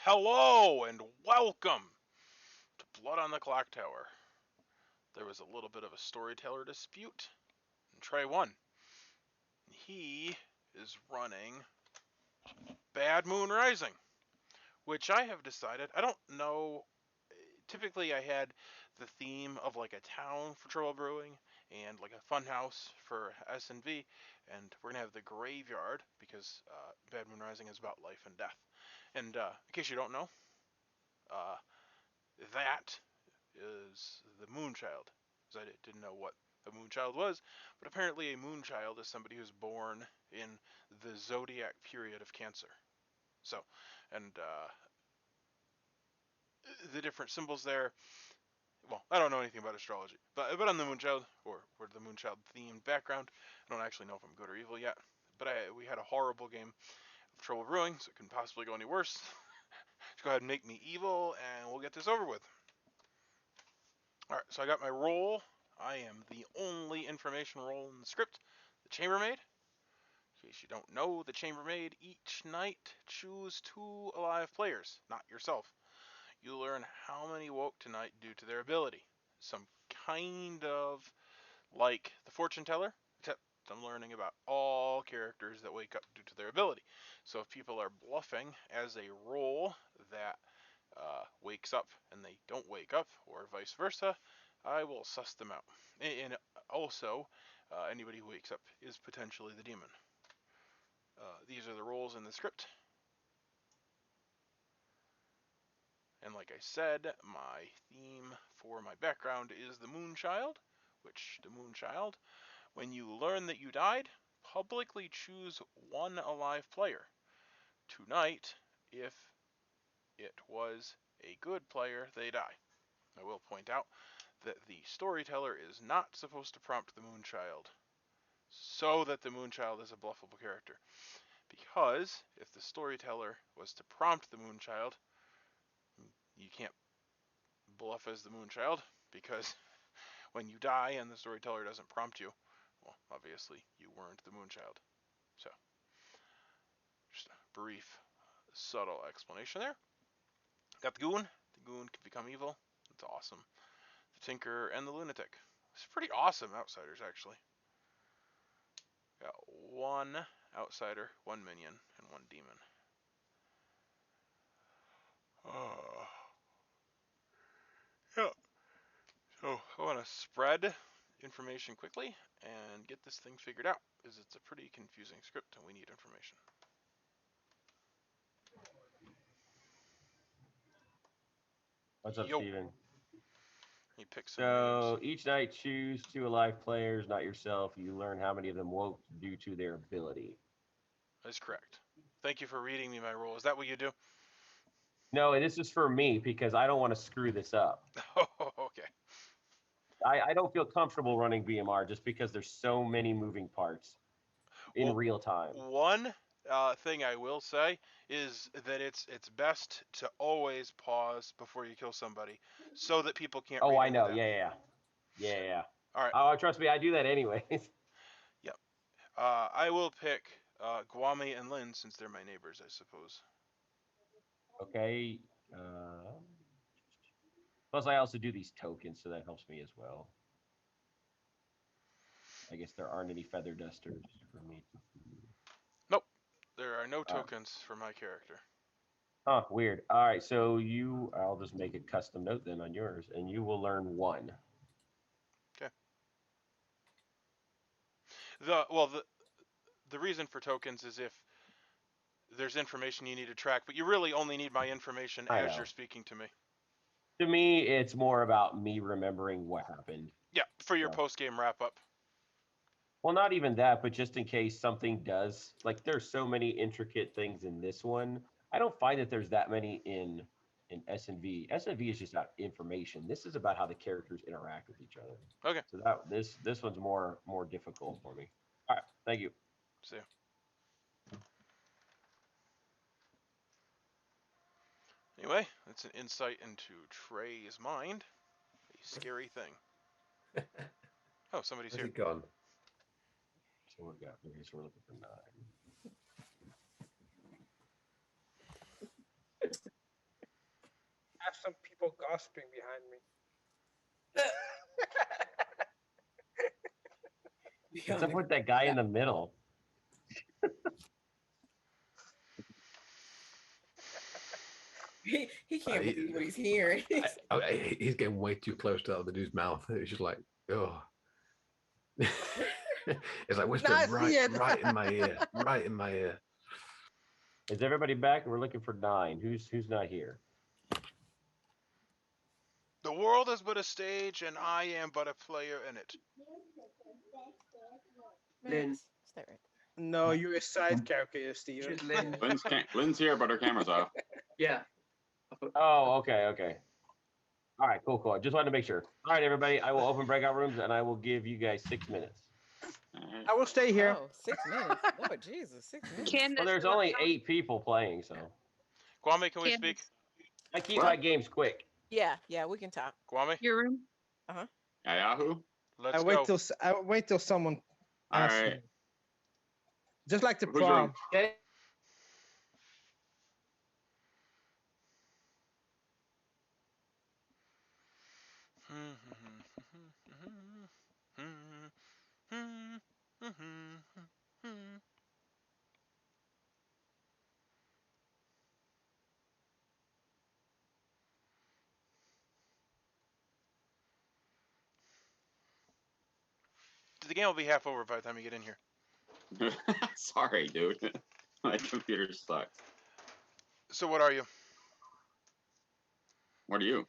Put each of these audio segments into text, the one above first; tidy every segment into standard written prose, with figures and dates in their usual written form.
Hello and welcome to Blood on the Clocktower. There was a little bit of a storyteller dispute, and Trey won. He is running Bad Moon Rising, which I have decided, I don't know, typically I had the theme of like a town for Trouble Brewing and like a fun house for S&V, and we're going to have the graveyard because Bad Moon Rising is about life and death. And in case you don't know, uh, that is the Moonchild. Because I didn't know what a Moonchild was, but apparently a Moonchild is somebody who's born in the zodiac period of Cancer. So, and the different symbols there. Well, I don't know anything about astrology, but on the Moonchild or the Moonchild themed background, I don't actually know if I'm good or evil yet. But we had a horrible game of Trouble Brewing, so it couldn't possibly go any worse. Just go ahead and make me evil, and we'll get this over with. Alright, so I got my role. I am the only information role in the script, the Chambermaid. In case you don't know, the Chambermaid, each night choose 2 alive players, not yourself. You learn how many woke tonight due to their ability. Some kind of like the fortune teller, except I'm learning about all characters that wake up due to their ability. So if people are bluffing as a role that wakes up and they don't wake up, or vice versa, I will suss them out. And also, anybody who wakes up is potentially the demon. These are the roles in the script. And like I said, my theme for my background is the Moonchild, which the Moonchild, when you learn that you died, publicly choose 1 alive player. Tonight, if it was a good player, they die. I will point out that the storyteller is not supposed to prompt the Moonchild so that the Moonchild is a bluffable character. Because if the storyteller was to prompt the Moonchild, you can't bluff as the Moonchild because when you die and the storyteller doesn't prompt you, well, obviously you weren't the Moonchild. So, just a brief, subtle explanation there. Got the Goon. The Goon can become evil. It's awesome. The Tinker and the Lunatic. It's pretty awesome outsiders, actually. Got 1 outsider, 1 minion, and 1 demon. Oh. Yeah. So I want to spread information quickly and get this thing figured out, because it's a pretty confusing script and we need information. What's up, Yo. Steven? You pick some names. So each night choose 2 alive players, not yourself. You learn how many of them woke due to their ability. That's correct. Thank you for reading me my role. Is that what you do? No, and this is for me because I don't want to screw this up. Oh, okay. I don't feel comfortable running BMR just because there's so many moving parts in Well, real time. one thing I will say is that it's best to always pause before you kill somebody, so that people can't Oh, read I into know. that. Yeah. All right. Oh, trust me, I do that anyways. Yep. I will pick Guami and Lin since they're my neighbors, I suppose. Okay. Uh, Plus, I also do these tokens, so that helps me as well. I guess there aren't any feather dusters for me. Nope. There are no All right. tokens for my character. Huh, weird. All right, so I'll just make a custom note then on yours, and you will learn 1. Okay. The reason for tokens is if there's information you need to track, but you really only need my information I as you're know. speaking to me. To me, it's more about me remembering what happened. Yeah, for your So, post game wrap up. well, not even that, but just in case something does. Like, there's so many intricate things in this one. I don't find that there's that many in S&V. S&V is just about information. This is about how the characters interact with each other. Okay. So that this one's more difficult for me. All right, thank you. See. Anyway, that's an insight into Trey's mind. A scary thing. Oh, somebody's Where's here. it gone? So we're got okay, so we're looking for 9. some people gossiping behind me. What's up with that guy in the middle? He can't believe what he's hearing. He's getting way too close to the other dude's mouth. It's just like, oh. It's like whispered Not right yet. in my ear. Right in my ear. Is everybody back? We're looking for 9. Who's not here? The world is but a stage, and I am but a player in it. Max, stay right No, you're a side character, Steven. She's Lynn. Lynn's here, but her camera's off. Yeah. Oh, okay. All right, cool. I just wanted to make sure. All right, everybody, I will open breakout rooms, and I will give you guys 6 minutes. I will stay here. Oh, 6 minutes. Lord Jesus, 6 minutes. Well, there's only 8 people playing, so. Kwame, can we speak? I keep my games quick. Yeah, we can talk. Kwame, Your room? Yahoo? let's I wait till someone All asks right. me. Just like the Who's your- prom. Okay. The game will be half over by the time you get in here. Sorry, dude. My computer sucks. So what are you? What are you?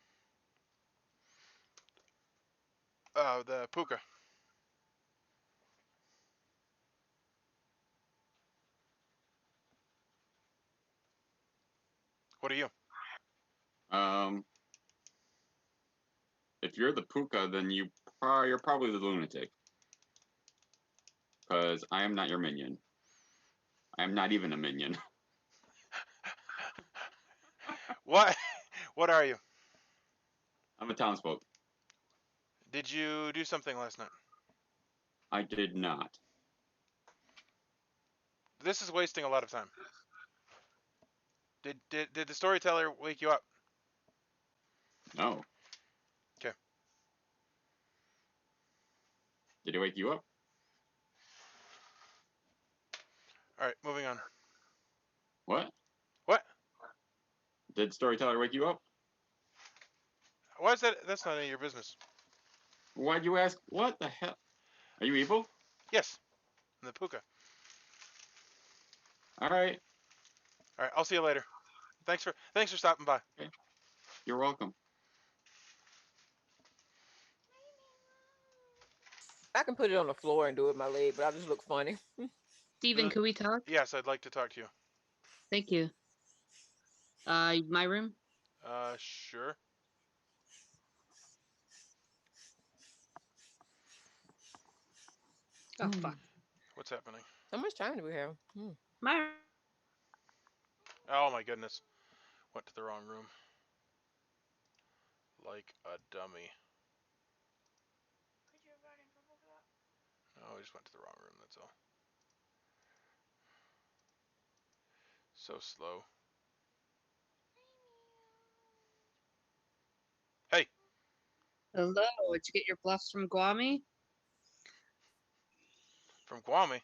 The Puka. What are you? If you're the Puka, then you're probably the lunatic. Because I am not your minion. I am not even a minion. What? What are you? I'm a townsfolk. Did you do something last night? I did not. This is wasting a lot of time. Did the storyteller wake you up? No. Okay. Did he wake you up? All right, moving on. What? What? Did storyteller wake you up? Why is that? That's not any of your business. Why'd you ask? What the hell? Are you evil? Yes, I'm the Puka. All right. All right, I'll see you later. Thanks for stopping by. You're welcome. I can put it on the floor and do it with my leg, but I'll just look funny. Steven, can we talk? Yes, I'd like to talk to you. Thank you. My room? Sure. Oh, fuck. What's happening? How much time do we have? My Oh my goodness. Went to the wrong room. Like a dummy. Could you have gone in purple for that? No, I just went to the wrong room, that's all. So slow. Hey! Hello, did you get your bluffs from Guami? From Kwame.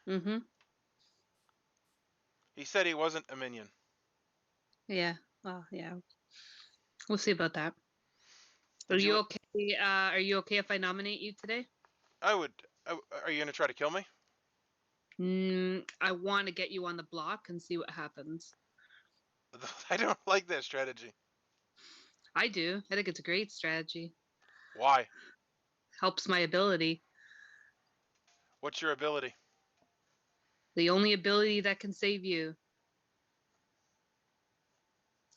Mm-hmm. He said he wasn't a minion. Yeah. Well, yeah. We'll see about that. Are Did you you- okay? Are you okay if I nominate you today? Are you gonna try to kill me? I want to get you on the block and see what happens. I don't like that strategy. I do. I think it's a great strategy. Why? Helps my ability. What's your ability? The only ability that can save you.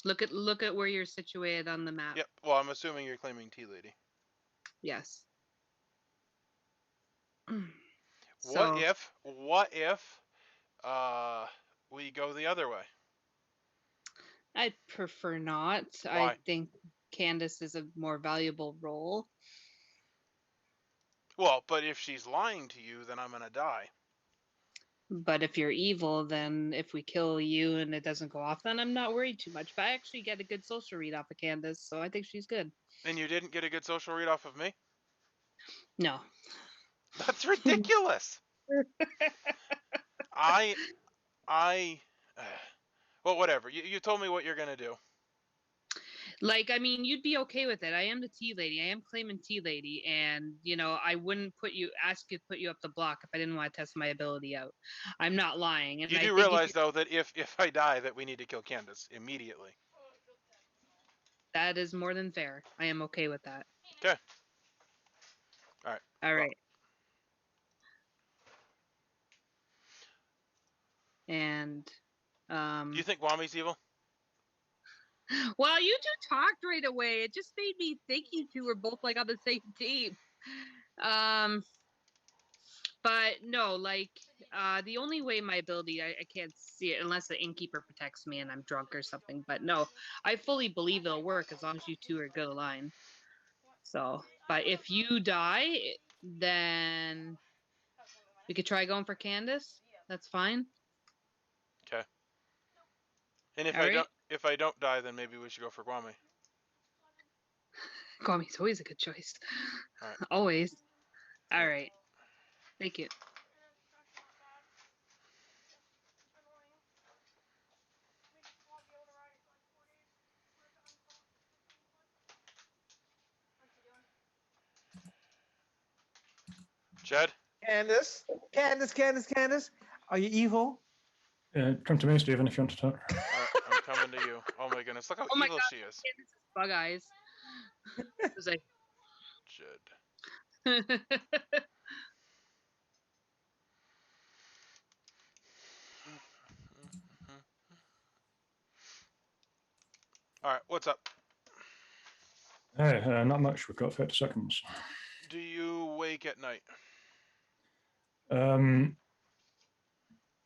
Look at where you're situated on the map. Yep. Well, I'm assuming you're claiming Tea Lady. Yes. What So, if we go the other way? I prefer not. Why? I think Candace is a more valuable role. Well, but if she's lying to you, then I'm gonna die. But if you're evil, then if we kill you and it doesn't go off, then I'm not worried too much. But I actually get a good social read off of Candace, so I think she's good. And you didn't get a good social read off of me? No. That's ridiculous. I, well, whatever. You told me what you're gonna do. Like, I mean, you'd be okay with it. I am the tea lady. I am claiming tea lady, and I wouldn't ask you to put you up the block if I didn't want to test my ability out. I'm not lying. And You I do think realize though that if I die, that we need to kill Candace immediately. that is more than fair. I am okay with that. Okay. All right. All right. And Do you think Wami's evil? well, you two talked right away. It just made me think you two were both like on the same team. But no, like the only way my ability I can't see it unless the innkeeper protects me and I'm drunk or something. But no, I fully believe it'll work as long as you two are good aligned. So, but if you die, then we could try going for Candace. That's fine. Okay. And if I don't die, then maybe we should go for Gwami. Gwami's always a good choice. All right. Always. All right. Thank you. Jed? Candace, are you evil? Come to me, Stephen, if you want to talk. All right, I'm coming to you. Oh my goodness, look how Oh my evil God, she is. Candace is bug eyes. It was like, Jed. All right, what's up? Hey, not much. We've got 30 seconds. Do you wake at night?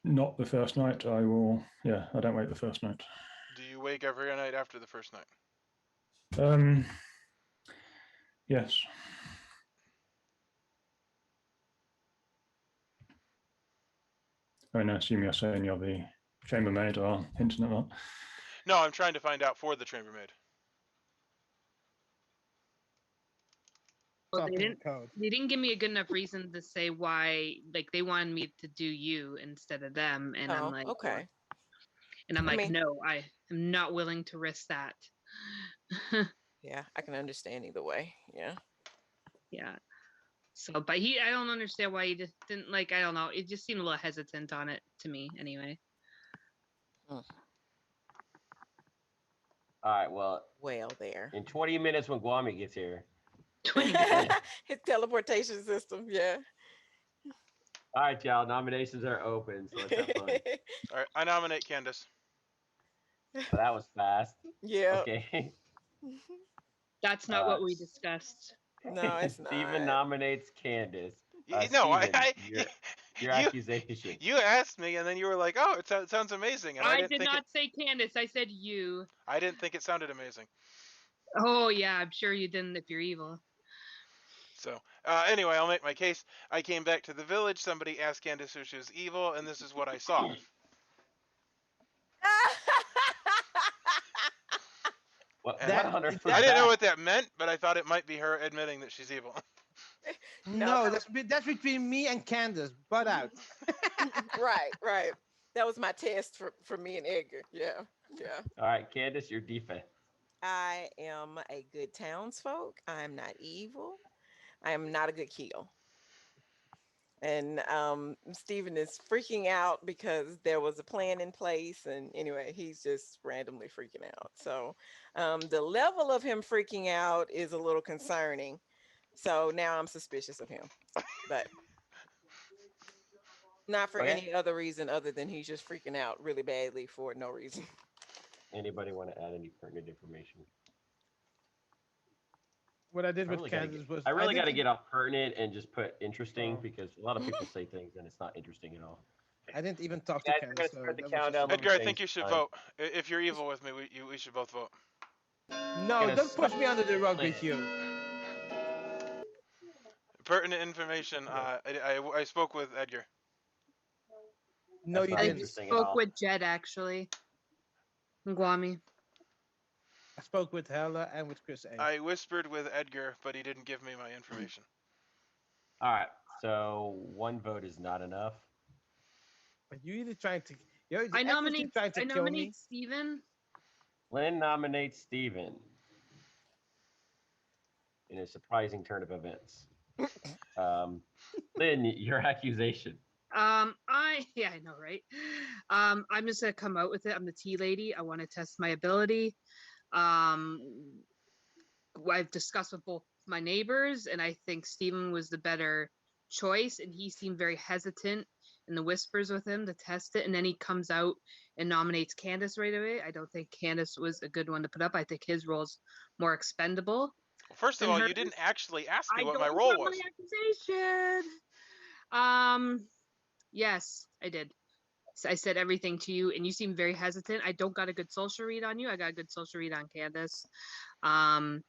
Not the first night. I will. Yeah, I don't wait the first night. Do you wake every night after the first night? Yes. I mean, I assume you're saying you're the chambermaid or hinting at that. No, I'm trying to find out for the chambermaid. well, they didn't give me a good enough reason to say why. Like they wanted me to do you instead of them, and I'm like, okay. And I'm like, no, I am not willing to risk that. Yeah, I can understand either way. Yeah. Yeah. So, but I don't understand why he just didn't like. I don't know. It just seemed a little hesitant on it to me, anyway. All right. Well, there. in 20 minutes when Gwami gets here. 20 minutes. His teleportation system. Yeah. All right, y'all. Nominations are open, so let's have fun. All right, I nominate Candace. Oh, that was fast. Yeah. Okay. That's not what we discussed. No, it's not. Steven nominates Candace. No, Steven, your accusation. You asked me, and then you were like, "Oh, it sounds amazing." And I did not say Candace. I said you. I didn't think it sounded amazing. Oh yeah, I'm sure you didn't. If you're evil. So anyway, I'll make my case. I came back to the village. Somebody asked Candace if she was evil, and this is what I saw. I didn't know what that meant, but I thought it might be her admitting that she's evil. No, that's between me and Candace. Butt out. Right. That was my test for me and Edgar. Yeah. All right, Candace, your defense. I am a good townsfolk. I'm not evil. I am not a good kill. And Steven is freaking out because there was a plan in place. And anyway, he's just randomly freaking out. So the level of him freaking out is a little concerning. So now I'm suspicious of him. But not for any other reason other than he's just freaking out really badly for no reason. Anybody want to add any pertinent information? What I did with Candace was I really got to get off pertinent and just put interesting because a lot of people say things and it's not interesting at all. I didn't even talk to Candace. Edgar, I think you should vote. If you're evil with me, we should both vote. No, don't push me under the rug with you. Pertinent information. I spoke with Edgar. No, That's you not I didn't. interesting at spoke all. with Jed actually. Guami. I spoke with Hella and with Chris A. I whispered with Edgar, but he didn't give me my information. All right. So 1 vote is not enough. But you either trying to. You're I actively nominate trying to I kill me. nominate Steven. Lynn nominates Steven in a surprising turn of events. Lynn, your accusation. I know, right? I'm just gonna come out with it. I'm the tea lady. I want to test my ability. Um, I've discussed with both my neighbors, and I think Steven was the better choice, and he seemed very hesitant in the whispers with him to test it, and then he comes out and nominates Candace right away. I don't think Candace was a good one to put up. I think his role's more expendable. Well, first of And all, hers? you didn't actually ask me I what don't my role accept was. my accusation. Yes, I did. I said everything to you, and you seem very hesitant. I don't got a good social read on you. I got a good social read on Candace. I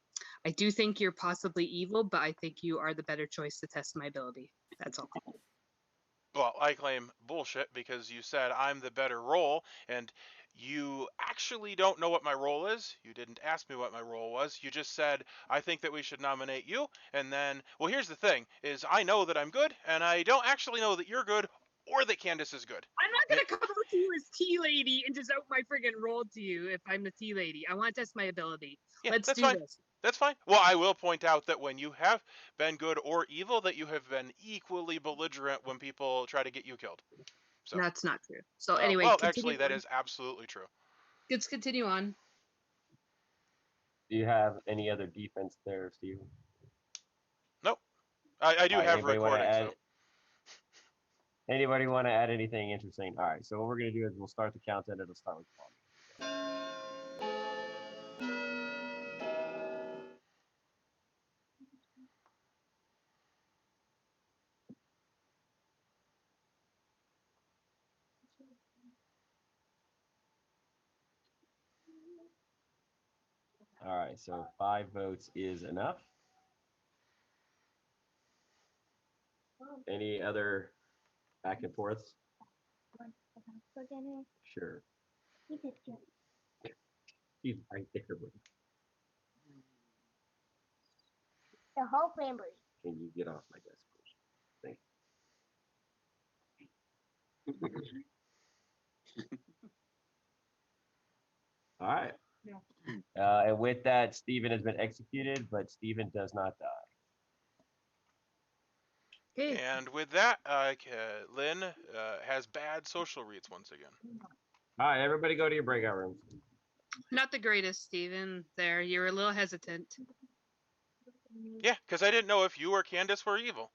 do think you're possibly evil, but I think you are the better choice to test my ability. That's all. Well, I claim bullshit because you said I'm the better role, and you actually don't know what my role is. You didn't ask me what my role was. You just said, I think that we should nominate you, and then, well, here's the thing, is I know that I'm good, and I don't actually know that you're good, or that Candace is good. I'm not gonna come out to you as tea lady and just out my friggin' role to you if I'm the tea lady. I want to test my ability. Yeah, Let's that's do fine. this. That's fine. Well, I will point out that when you have been good or evil, that you have been equally belligerent when people try to get you killed. So, That's not true. So anyway, well, continue actually, that on. is absolutely true. Let's continue on. Do you have any other defense there, Steven? Nope. I do All right, have anybody want to recordings, add? though. Anybody want to add anything interesting? All right, so what we're gonna do is we'll start the countdown. It'll start with Paul. All right, so 5 votes is enough. Any other back and forths? Sure. She's right there. The whole family. Can you get off my desk, please? Thank you. All right. And with that, Stephen has been executed, but Stephen does not die. Okay. And with that, Lynn has bad social reads once again. All right, everybody go to your breakout rooms. Not the greatest, Steven. There, you're a little hesitant. Yeah, because I didn't know if you or Candace were evil.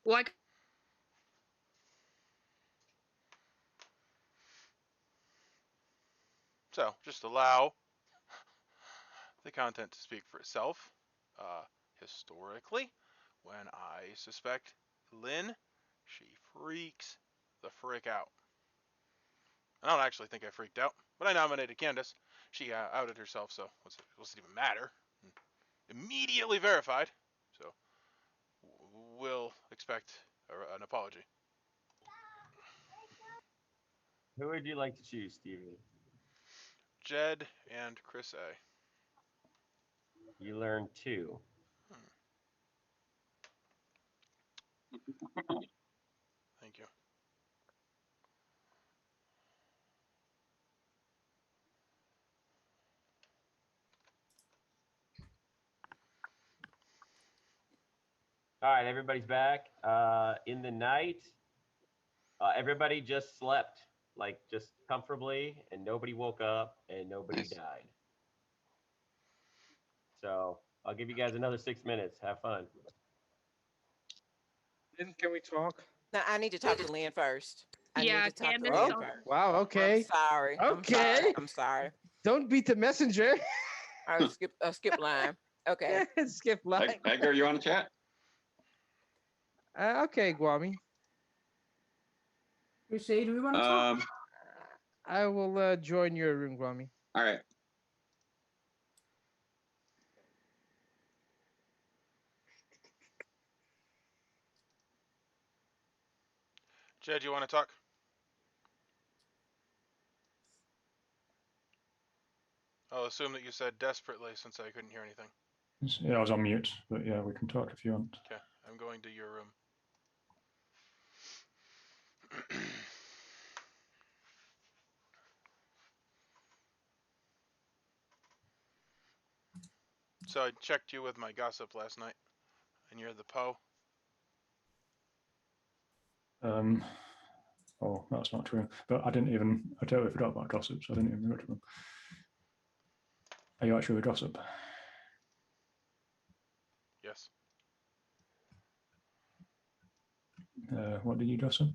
Well, So, just allow the content to speak for itself. Historically, when I suspect Lynn, she freaks the frick out. I don't actually think I freaked out, but I nominated Candace. She outed herself, so what's it even matter? Immediately verified, so we'll expect an apology. Who would you like to choose, Stephen? Jed and Chris A. You learned 2. Thank you. All right, everybody's back. In the night, everybody just slept, like just comfortably, and nobody woke up and nobody died. So I'll give you guys another 6 minutes. Have fun. Then can we talk? No, I need to talk to Lynn first. I Yeah, need to talk to Candace, Lynn don't- first. Wow. Okay. I'm sorry. Okay. I'm sorry. Don't beat the messenger. All right, skip line. Okay. Skip line. Edgar, you on the chat? Okay, Guami. Crusade, do we want to talk? I will join your room, Guami. All right. Jed, you want to talk? I'll assume that you said desperately since I couldn't hear anything. Yeah, I was on mute, but yeah, we can talk if you want. Okay, I'm going to your room. So I checked you with my gossip last night, and you're the Poe. Oh, that's not true. But I totally forgot about gossip, so I didn't even go to them. Are you actually a gossip? Yes. What did you gossip?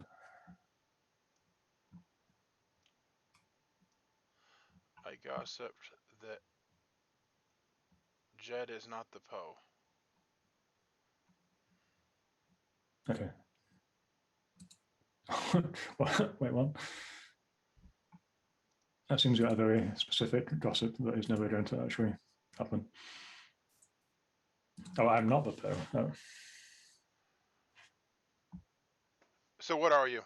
I gossiped that Jed is not the Poe. Okay. Wait, what? That seems like a very specific gossip that is never going to actually happen. Oh, I'm not the Poe. No. So what are you?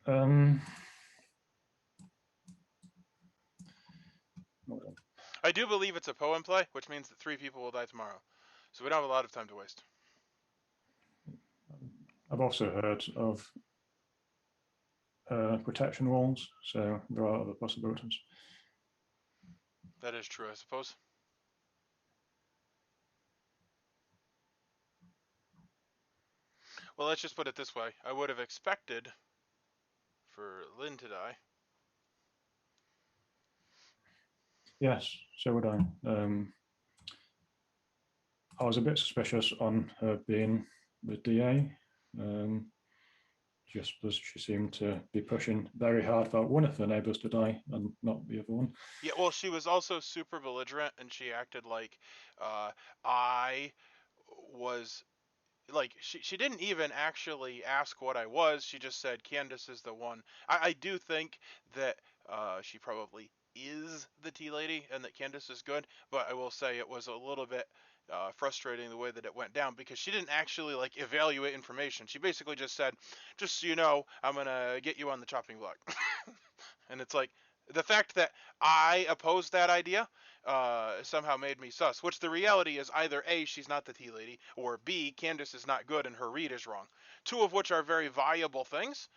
Hold on. I do believe it's a Poe in play, which means that 3 people will die tomorrow. So we don't have a lot of time to waste. I've also heard of protection walls, so there are other possibilities. That is true, I suppose. Well, let's just put it this way. I would have expected for Lynn to die. Yes, so would I. I was a bit suspicious on her being the DA, just because she seemed to be pushing very hard for one of her neighbours to die and not the other one. Yeah, well, she was also super belligerent, and she acted like I was like she didn't even actually ask what I was. She just said Candace is the one. I do think that she probably is the tea lady and that Candace is good, but I will say it was a little bit frustrating the way that it went down because she didn't actually like evaluate information. She basically just said, just so you know, I'm gonna get you on the chopping block. And it's like the fact that I opposed that idea somehow made me sus. Which the reality is either A, she's not the tea lady, or B, Candace is not good and her read is wrong. Two of which are very viable things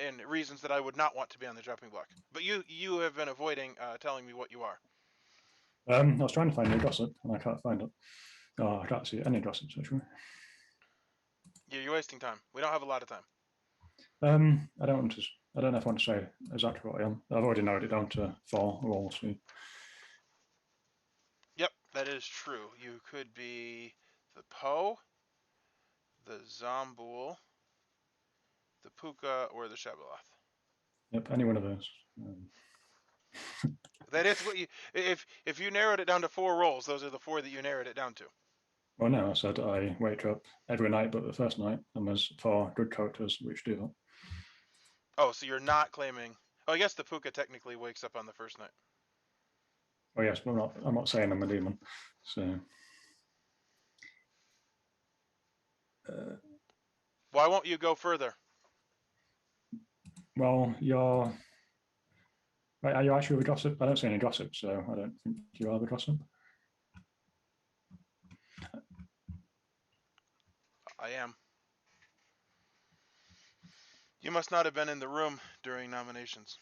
and reasons that I would not want to be on the chopping block. But you have been avoiding telling me what you are. I was trying to find the gossip and I can't find it. Oh, I can't see any gossips actually. Yeah, you're wasting time. We don't have a lot of time. I don't know if I want to say exactly what I am. I've already narrowed it down to 4 roles. So. Yep, that is true. You could be the Poe, the Zombool, the Puka, or the Shabaloth. Yep, any one of those. That is what you. If you narrowed it down to 4 roles, those are the 4 that you narrowed it down to. Well, no, I said I wake up every night but the first night, and there's 4 good characters which do that. Oh, so you're not claiming. Oh, I guess the Puka technically wakes up on the first night. Oh yes, but I'm not saying I'm a demon. So. Why won't you go further? Well, are you actually the gossip? I don't see any gossip, so I don't think you are the gossip. I am. You must not have been in the room during nominations.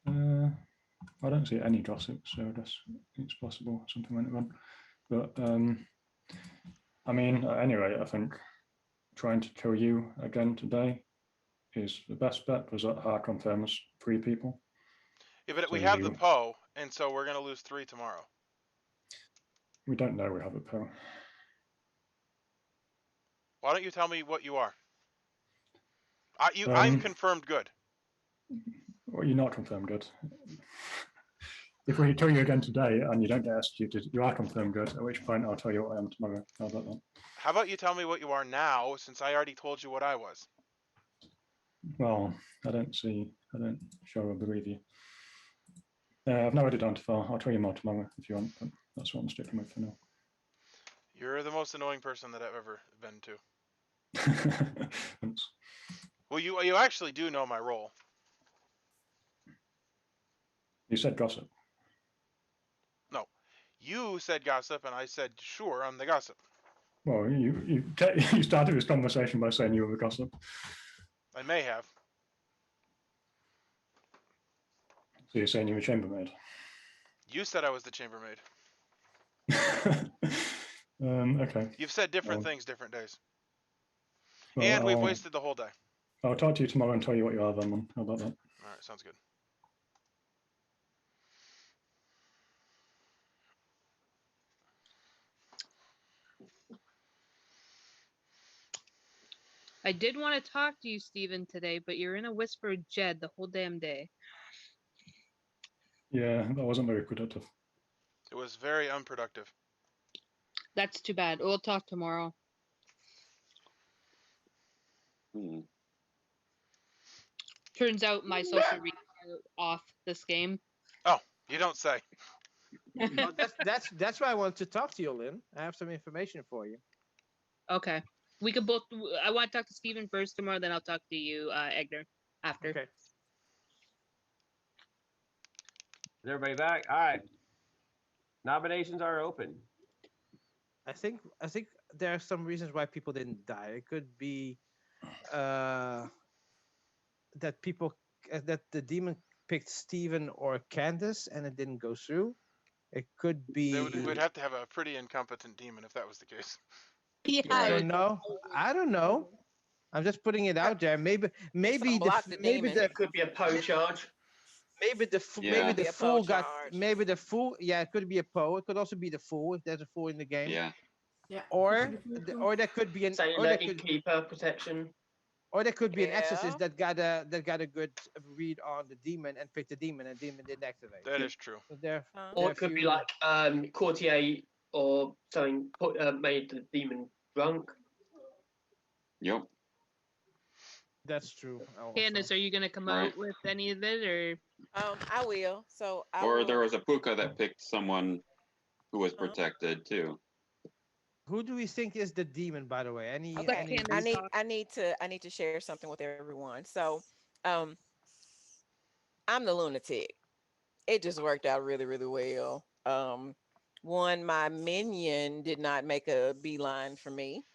I don't see any gossip, so I guess it's possible something went wrong. But I mean, at any rate, I think trying to kill you again today is the best bet because that hard confirms 3 people. Yeah, but so we have the Poe, and so we're going to lose 3 tomorrow. We don't know we have a Poe. Why don't you tell me what you are? I'm confirmed good. Well, you're not confirmed good. If we kill you again today and you don't get executed, you are confirmed good, at which point I'll tell you what I am tomorrow. How about that? How about you tell me what you are now, since I already told you what I was? Well, I don't sure I believe you. I've narrowed it down to 4. I'll tell you more tomorrow if you want, but that's what I'm sticking with for now. You're the most annoying person that I've ever been to. Thanks. Well, you actually do know my role. You said gossip. No, you said gossip, and I said sure, I'm the gossip. Well, you started this conversation by saying you were the gossip. I may have. So you're saying you were chambermaid. You said I was the chambermaid. Okay. You've said different things different days. Well, And we've wasted the whole day. I'll talk to you tomorrow and tell you what you are then, man. How about that? All right, sounds good. I did want to talk to you, Steven, today, but you're in a whisper with Jed the whole damn day. Yeah, that wasn't very productive. It was very unproductive. That's too bad. We'll talk tomorrow. Turns out my social reads are off this game. Oh, you don't say. Well, that's why I wanted to talk to you, Lynn. I have some information for you. Okay. We could both. I want to talk to Steven first tomorrow, then I'll talk to you, Egner, after. Okay. Is everybody back? All right. Nominations are open. I think there are some reasons why people didn't die. It could be that people that the demon picked Steven or Candace and it didn't go through. It could be. We'd have to have a pretty incompetent demon if that was the case. Yeah, I don't know. I don't know. I'm just putting it out there. Maybe It could be a Poe charge. Maybe the fool got maybe the fool. Yeah, it could be a Poe. It could also be the fool if there's a fool in the game. Yeah. Or there could be an Innkeeper protection. Or there could be an exorcist that got a good read on the demon and picked the demon and demon didn't activate. That is true. So Or it could be like Courtier or something made the demon drunk. Yep. That's true. Candace, are you gonna come out with any of it, or? I will. So Or there was a puka that picked someone who was protected too. Who do we think is the demon, by the way? I need to share something with everyone. So I'm the lunatic. It just worked out really, really well. One, my minion did not make a beeline for me.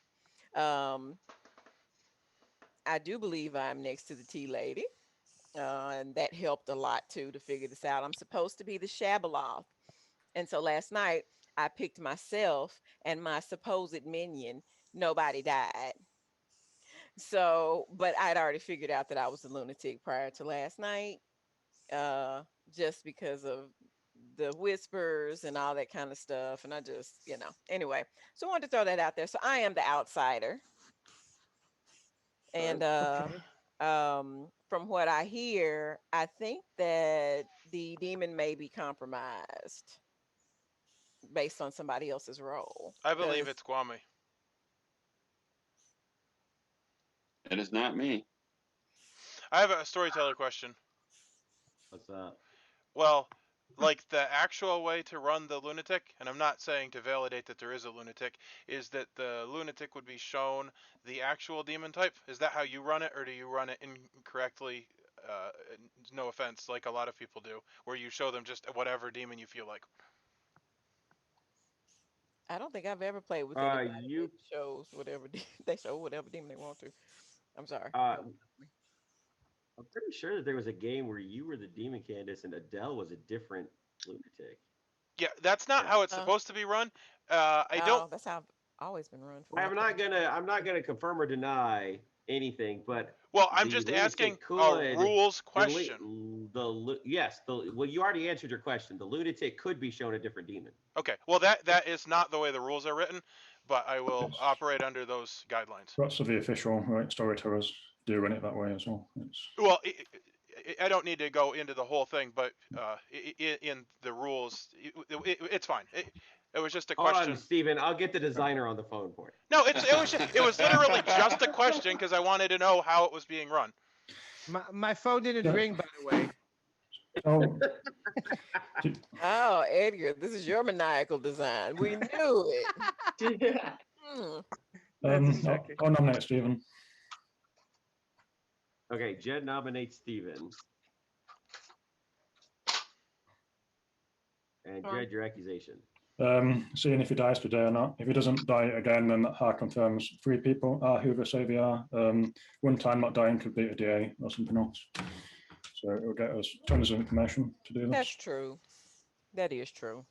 I do believe I'm next to the tea lady. And that helped a lot too to figure this out. I'm supposed to be the Shabaloth. And so last night I picked myself and my supposed minion. Nobody died. So, but I'd already figured out that I was a lunatic prior to last night, just because of the whispers and all that kind of stuff. And I just, anyway, so I wanted to throw that out there. So I am the outsider. And from what I hear, I think that the demon may be compromised based on somebody else's role. I believe it's Kwame. It is not me. I have a storyteller question. What's that? Well, like the actual way to run the lunatic, and I'm not saying to validate that there is a lunatic, is that the lunatic would be shown the actual demon type. Is that how you run it, or do you run it incorrectly? No offense, like a lot of people do, where you show them just whatever demon you feel like. I don't think I've ever played with anybody that shows whatever they show whatever demon they want to. I'm sorry. I'm pretty sure that there was a game where you were the demon, Candace, and Adele was a different lunatic. Yeah, that's not how it's supposed to be run. That's how I've always been run. I'm not gonna confirm or deny anything, but I'm just asking a rules question. Well, you already answered your question. The lunatic could be shown a different demon. Okay, well that is not the way the rules are written, but I will operate under those guidelines. Lots of the official storytellers do run it that way as well. Well, I don't need to go into the whole thing, but in the rules, it's fine. It was just a question. Hold on, Steven. I'll get the designer on the phone for you. No, it was literally just a question because I wanted to know how it was being run. My phone didn't ring, by the way. Oh, Edgar, this is your maniacal design. We knew it. I'll nominate Stephen. Okay, Jed nominates Steven. And Jed, your accusation. Seeing if he dies today or not. If he doesn't die again, then that confirms 3 people are who they say they are. One time not dying could be a DA or something else. So it will get us tons of information to do this. That's true. That is true.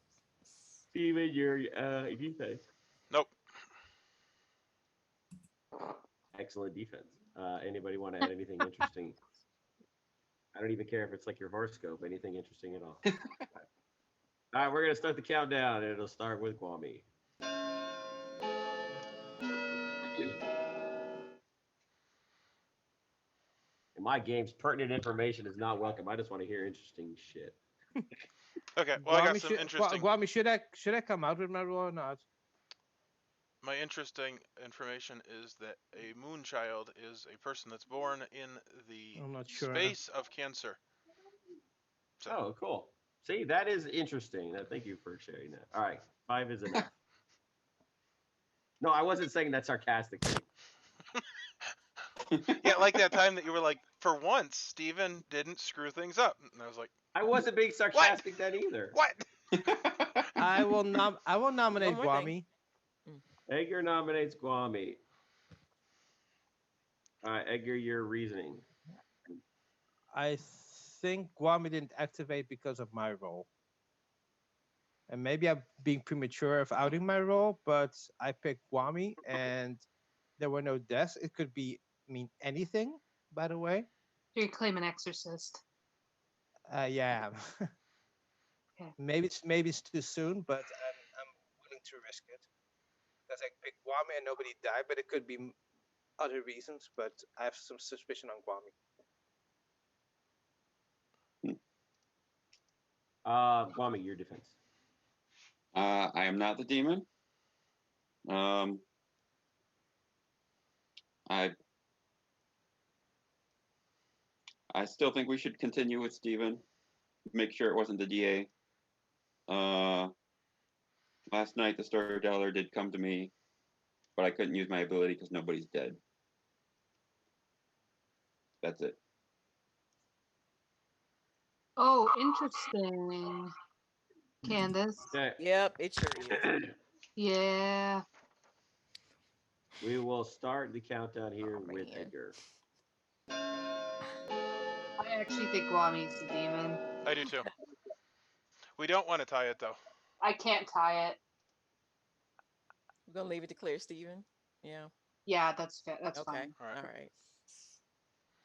Steven, your defense. Nope. Excellent defense. Anybody want to add anything interesting? I don't even care if it's like your horoscope, anything interesting at all. All right, we're going to start the countdown, and it'll start with Kwame. In my games, pertinent information is not welcome. I just want to hear interesting shit. Okay, well, I got some interesting. Kwame, should I come out with my role or not? My interesting information is that a moonchild is a person that's born in the I'm not sure. space of Cancer. So, Oh, cool. See, that is interesting. Thank you for sharing that. All right, 5 is enough. No, I wasn't saying that sarcastically. yeah, like that time that you were like, for once, Steven didn't screw things up. And I was like, I wasn't being sarcastic then either. What? I will nominate One more thing. Kwame. Edgar nominates Kwame. All right, Edgar, your reasoning. I think Kwame didn't activate because of my role. And maybe I'm being premature of outing my role, but I picked Kwame and there were no deaths. It could mean anything, by the way. You're claiming Exorcist. Yeah. Okay. Maybe it's too soon, but I'm willing to risk it. Because I picked Kwame and nobody died, but it could be other reasons, but I have some suspicion on Kwame. Kwame, your defense. I am not the demon. I still think we should continue with Steven. Make sure it wasn't the DA. Last night the storyteller did come to me, but I couldn't use my ability because nobody's dead. That's it. Oh, interesting. Candace. Okay. Yep, it sure is. Yeah. We will start the countdown here with man. Edgar. I actually think Kwame's the demon. I do too. We don't want to tie it, though. I can't tie it. We're going to leave it to clear, Steven. Yeah. Yeah, that's fair. That's Okay. fine. All right. All right.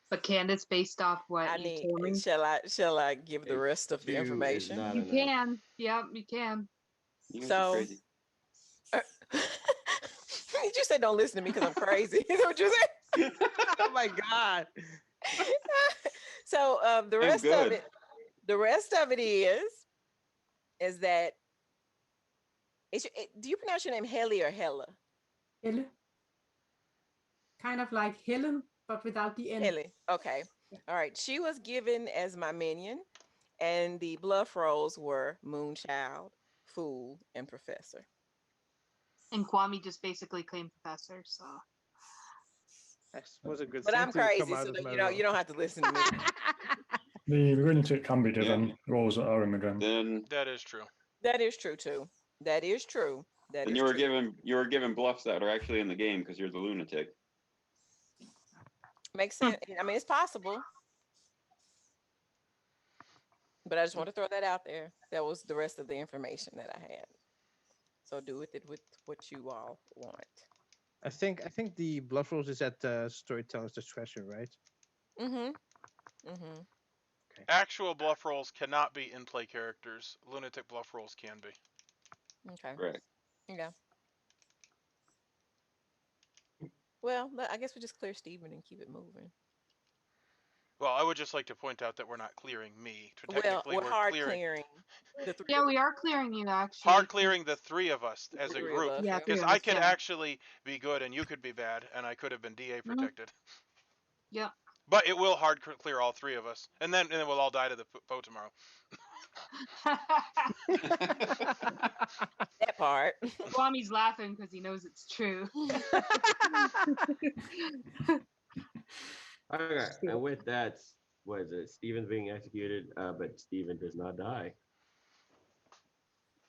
But Candace, based off what I you need. told me, Shall I give the rest of the 2 is information? not you enough. can. Yep, you can. You guys are So. crazy. You said don't listen to me because I'm crazy. Is that what you said? Oh my God. So the rest of it, is that do you pronounce your name Helly or Hella? Helle. Kind of like Helen, but without the N. Helly. Okay. All right. She was given as my minion, and the bluff rolls were Moonchild, Fool, and Professor. And Kwame just basically claimed Professor, so. That was a good But thing I'm to come crazy, out so of my you role. don't have to listen to me. The lunatic can be given roles that are in the game. Then That is true. That is true too. That is true. That is you were true. given bluffs that are actually in the game because you're the lunatic. Makes sense. I mean, it's possible. But I just want to throw that out there. That was the rest of the information that I had. So do with it with what you all want. I think the bluff rolls is at the storyteller's discretion, right? Mm-hmm. Mm-hmm. Actual bluff rolls cannot be in-play characters. Lunatic bluff rolls can be. Okay. Right. Yeah. Well, I guess we just clear Steven and keep it moving. Well, I would just like to point out that we're not clearing me. Well, Technically, we're hard clearing the 3 Yeah, of we us. are clearing you actually. hard clearing the 3 of us as a 3 of group. us, Yeah, yeah. 3 Because of I us, could yeah. actually be good and you could be bad, and I could have been DA protected. Yep. But it will hard clear all three of us, and then we'll all die to the foe tomorrow. That part. Kwami's laughing because he knows it's true. Okay, and with that, what is it? Stephen's being executed, but Stephen does not die.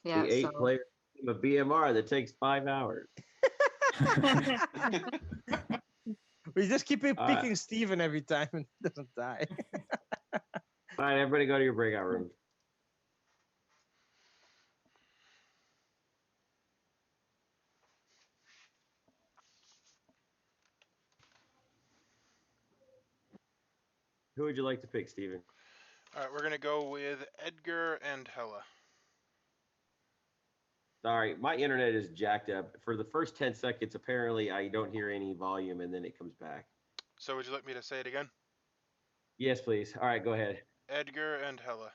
Yeah, The 8-player team of BMR that takes 5 hours. We just keep picking Steven every time and he doesn't die. All right, everybody go to your breakout rooms. Who would you like to pick, Stephen? All right, we're going to go with Edgar and Hella. Sorry, my internet is jacked up. For the first 10 seconds, apparently I don't hear any volume, and then it comes back. So would you like me to say it again? Yes, please. All right, go ahead. Edgar and Hella.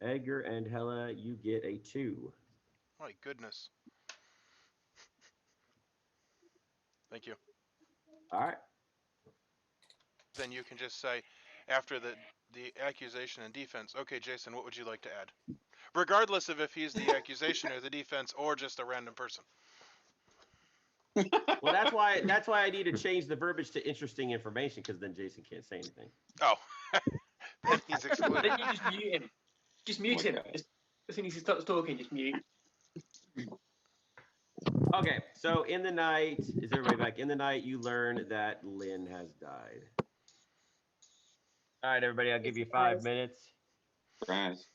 Edgar and Hella, you get a 2. My goodness. Thank you. All right. Then you can just say, after the accusation and defense, okay, Jason, what would you like to add? Regardless of if he's the accusation or the defense or just a random person. Well, that's why I need to change the verbiage to interesting information, because then Jason can't say anything. Oh, then he's excluded. Then you just mute him. Just mute him. Just, as soon as he starts talking, just mute. Okay, so in the night, is everybody back? In the night, you learn that Lynn has died. All right, everybody, I'll give you 5 minutes. Surprise.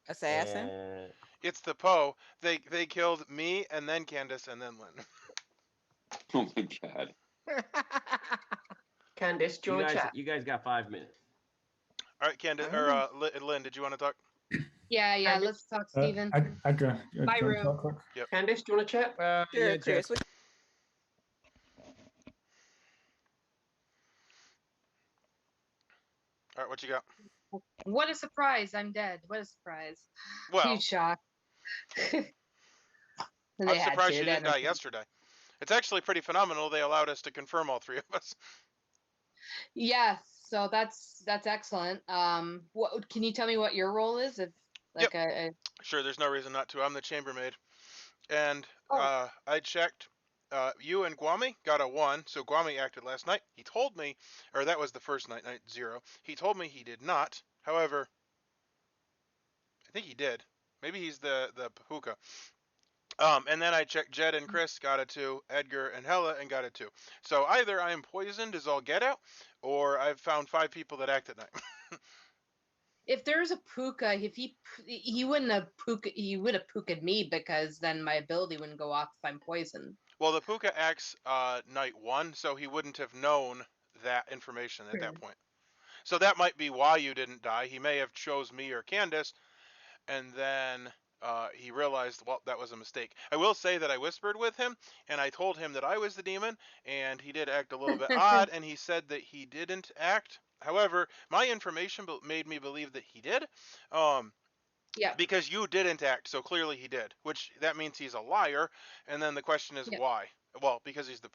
Assassin. And It's the Poe. They killed me and then Candace and then Lynn. Oh my god. Candice, do you want to chat? you guys got 5 minutes. All right, Candace or Lynn, did you want to talk? Yeah, let's talk, Stephen. Edgar, My room. talk quick. Yep. Candice, do you want to chat? Sure, Yeah, Chris. All right, what you got? What a surprise! I'm dead. What a surprise! Well, Huge shock. I'm surprised you didn't die yesterday. It's actually pretty phenomenal. They allowed us to confirm all three of us. Yeah, so that's excellent. What can you tell me what your role is? If like Yep. Sure, there's no reason not to. I'm the chambermaid, and I checked. You and Guami got a 1, so Guami acted last night. He told me, or that was the first night 0. He told me he did not. However, I think he did. Maybe he's the Pahuka. And then I checked Jed and Chris, got a 2, Edgar and Hella, and got a 2. So either I am poisoned as all get out, or I've found 5 people that act at night. if there's a puka, if he wouldn't have puka, he would have puka'd me because then my ability wouldn't go off if I'm poisoned. Well, the puka acts night 1, so he wouldn't have known that information at that point. So that might be why you didn't die. He may have chose me or Candace, and then he realized, well, that was a mistake. I will say that I whispered with him, and I told him that I was the demon, and he did act a little bit odd, and he said that he didn't act. However, my information made me believe that he did. Yeah. Because you didn't act, so clearly he did, which that means he's a liar. And then the question is why? Well, because he's the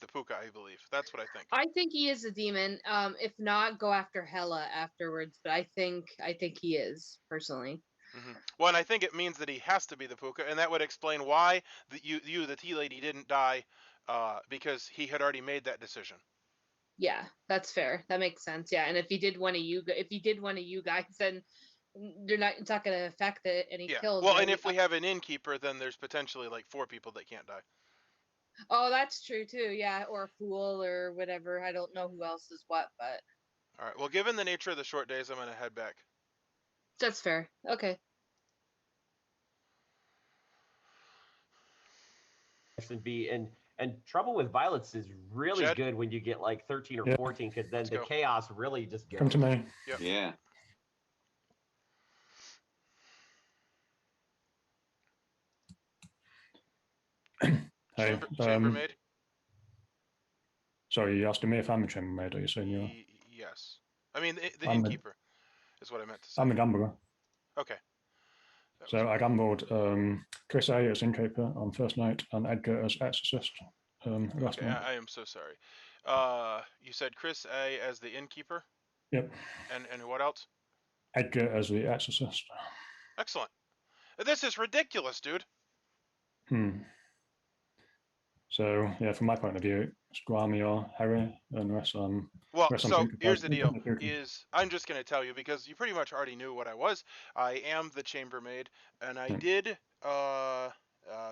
puka, I believe. That's what I think. I think he is a demon. If not, go after Hella afterwards. But I think he is personally. Mm-hmm. Well, and I think it means that he has to be the puka, and that would explain why the tea lady, didn't die, because he had already made that decision. Yeah, that's fair. That makes sense. Yeah, and if he did one of you guys, then it's not going to affect any kills. Well, right? and if we have an innkeeper, then there's potentially like 4 people that can't die. Oh, that's true too. Yeah, or a fool or whatever. I don't know who else is what, but. All right. Well, given the nature of the short days, I'm going to head back. That's fair. Okay. And Trouble with Violence is really good when you get like 13 or 14, because then the chaos really just goes. Come to me. Yep. Yeah. Hey, chambermaid. Sorry, you asking me if I'm a chambermaid, or you saying you're? Yes. I mean the innkeeper is what I meant to say. I'm the gambler. Okay. So I gambled Chris A as Innkeeper on first night and Edgar as Exorcist last night. I am so sorry. You said Chris A as the Innkeeper, Yep. and what else? Edgar as the Exorcist. Excellent. This is ridiculous, dude. So yeah, from my point of view, it's Guami or Harry, unless Well, unless I'm so thinking here's the deal: about- is I'm just going to tell you because you pretty much already knew what I was. I am the Chambermaid, and I Hmm. did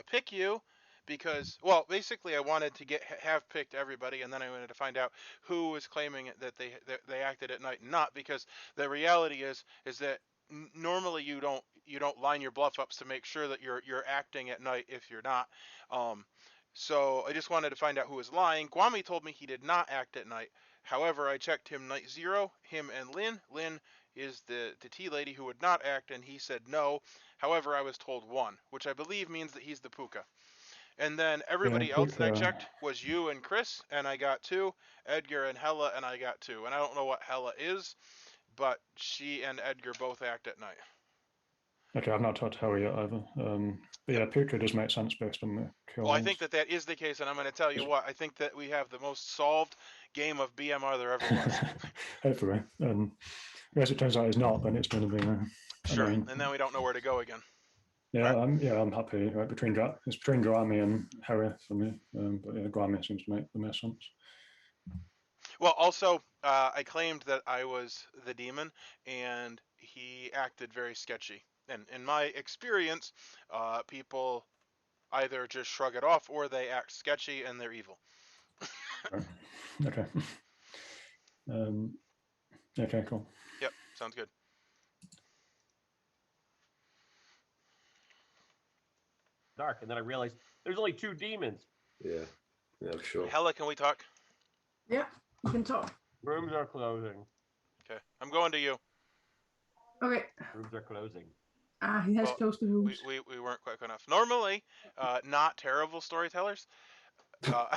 pick you because, well, basically I wanted to have picked everybody, and then I wanted to find out who was claiming that they acted at night and not. Because the reality is that normally you don't line your bluff ups to make sure that you're acting at night if you're not. So I just wanted to find out who was lying. Guami told me he did not act at night. However, I checked him night 0, him and Lynn. Lynn is the tea lady who would not act, and he said no. However, I was told 1, which I believe means that he's the puka. And then everybody else that I checked was you and Chris, and I got 2. Edgar and Hella, and I got 2. And I don't know what Hella is, but she and Edgar both act at night. Okay, I've not talked to Harry yet either. But yeah, Puka does make sense based on the kill. Well, I think that is the case, and I'm going to tell you what. I think that we have the most solved game of BMR there ever was. Hopefully. As it turns out it's not, then it's going to be sure, annoying. And then we don't know where to go again. Yeah, right. I'm happy. Right, it's between Guami and Harry for me. But yeah, Guami seems to make the most sense. Well, also, I claimed that I was the demon, and he acted very sketchy. And in my experience, people either just shrug it off or they act sketchy and they're evil. Right. Okay. Okay, cool. Yep, sounds good. Dark, and then I realized there's only 2 demons. Yeah, sure. Hella, can we talk? Yeah, you can talk. Rooms are closing. Okay, I'm going to you. Okay. Rooms are closing. He has closed the rooms. We weren't quick enough. Normally, not terrible storytellers. So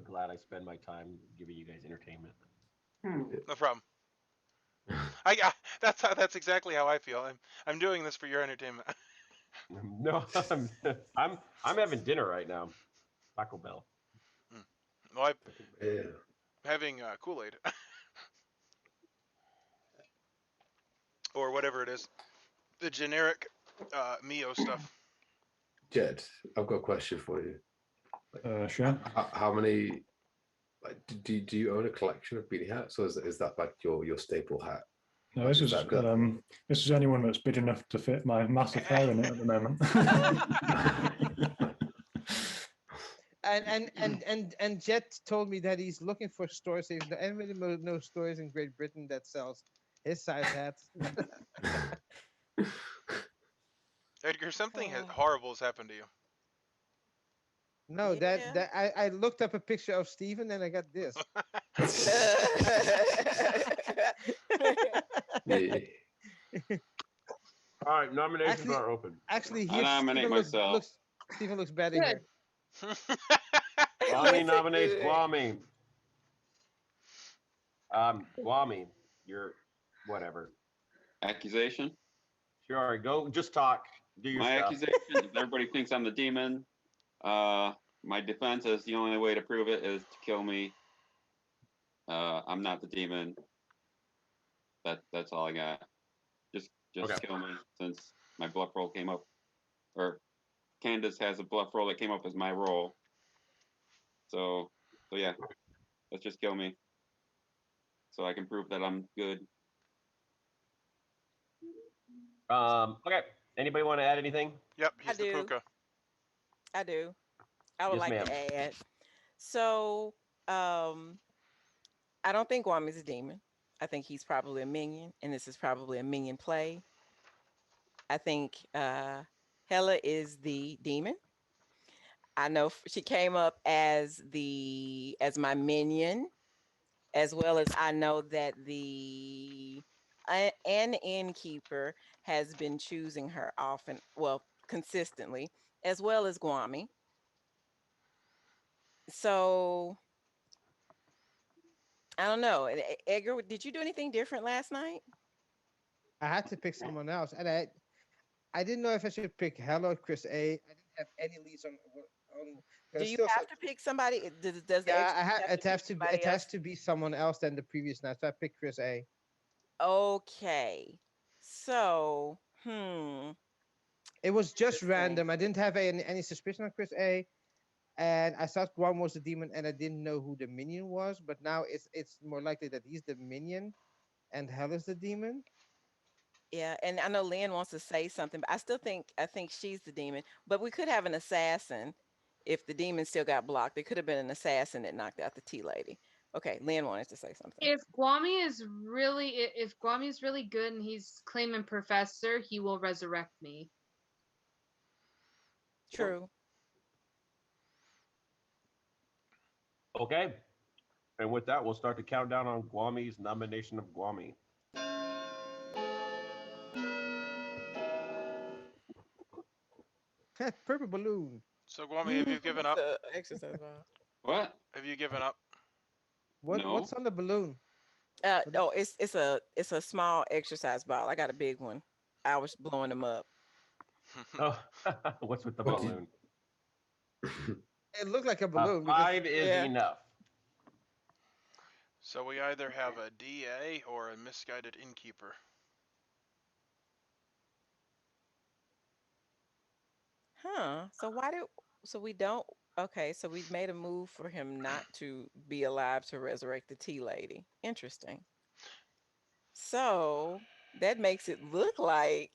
glad I spend my time giving you guys entertainment. No problem. That's exactly how I feel. I'm doing this for your entertainment. No, I'm having dinner right now. Taco Bell. Well, I'm having Kool-Aid or whatever it is, the generic Mio stuff. Jed, I've got a question for you. Sure. How many? Like, do you own a collection of beanie hats, or is that like your staple hat? No, this is anyone that's big enough to fit my massive hair in it at the moment. and Jet told me that he's looking for stores. If anybody knows stores in Great Britain that sells his size hats. Edgar, something horrible has happened to you. No, that I looked up a picture of Steven and I got this. All right, nominations are open. Actually, I nominate myself. Steven looks better here. Guami nominates Guami. Guami, you're whatever. Accusation? Sure, go. Just talk. Do your My stuff. accusation. Everybody thinks I'm the demon. My defense is the only way to prove it is to kill me. I'm not the demon. That's all I got. Just Okay. kill me, since my bluff roll came up, or Candace has a bluff roll that came up as my roll. So yeah, let's just kill me, so I can prove that I'm good. Okay. Anybody want to add anything? Yep, he's the puka. I do. I would Yes, like ma'am. to add. So, I don't think Guami's a demon. I think he's probably a minion, and this is probably a minion play. I think Hella is the demon. I know she came up as my minion, as well as I know that an Innkeeper has been choosing her often, well, consistently, as well as Guami. So I don't know. Edgar, did you do anything different last night? I had to pick someone else, and I didn't know if I should pick Hello Chris A. I didn't have any leads on. Do There's you still have to pick somebody? Does the yeah, extra have to it has pick to be. somebody It has else? to be someone else than the previous night. So I picked Chris A. Okay. So, hmm. It was just Interesting. random. I didn't have any suspicion on Chris A. And I thought Guam was the demon, and I didn't know who the minion was. But now it's more likely that he's the minion, and Hell is the demon. Yeah, and I know Lynn wants to say something, but I think she's the demon. But we could have an assassin if the demon still got blocked. It could have been an assassin that knocked out the tea lady. Okay, Lynn wanted to say something. If Guami is really good and he's claiming professor, he will resurrect me. True. Okay. And with that, we'll start the countdown on Guami's nomination of Guami. Purple balloon. So, Guami, have you given up? The exercise ball. What? Have you given up? What's No. on the balloon? No, it's a small exercise ball. I got a big one. I was blowing them up. Oh, what's with the What do balloon? It looked like a balloon. 5 is Yeah. enough. So we either have a DA or a misguided innkeeper. Huh. So we don't okay, so we've made a move for him not to be alive to resurrect the tea lady. Interesting. So that makes it look like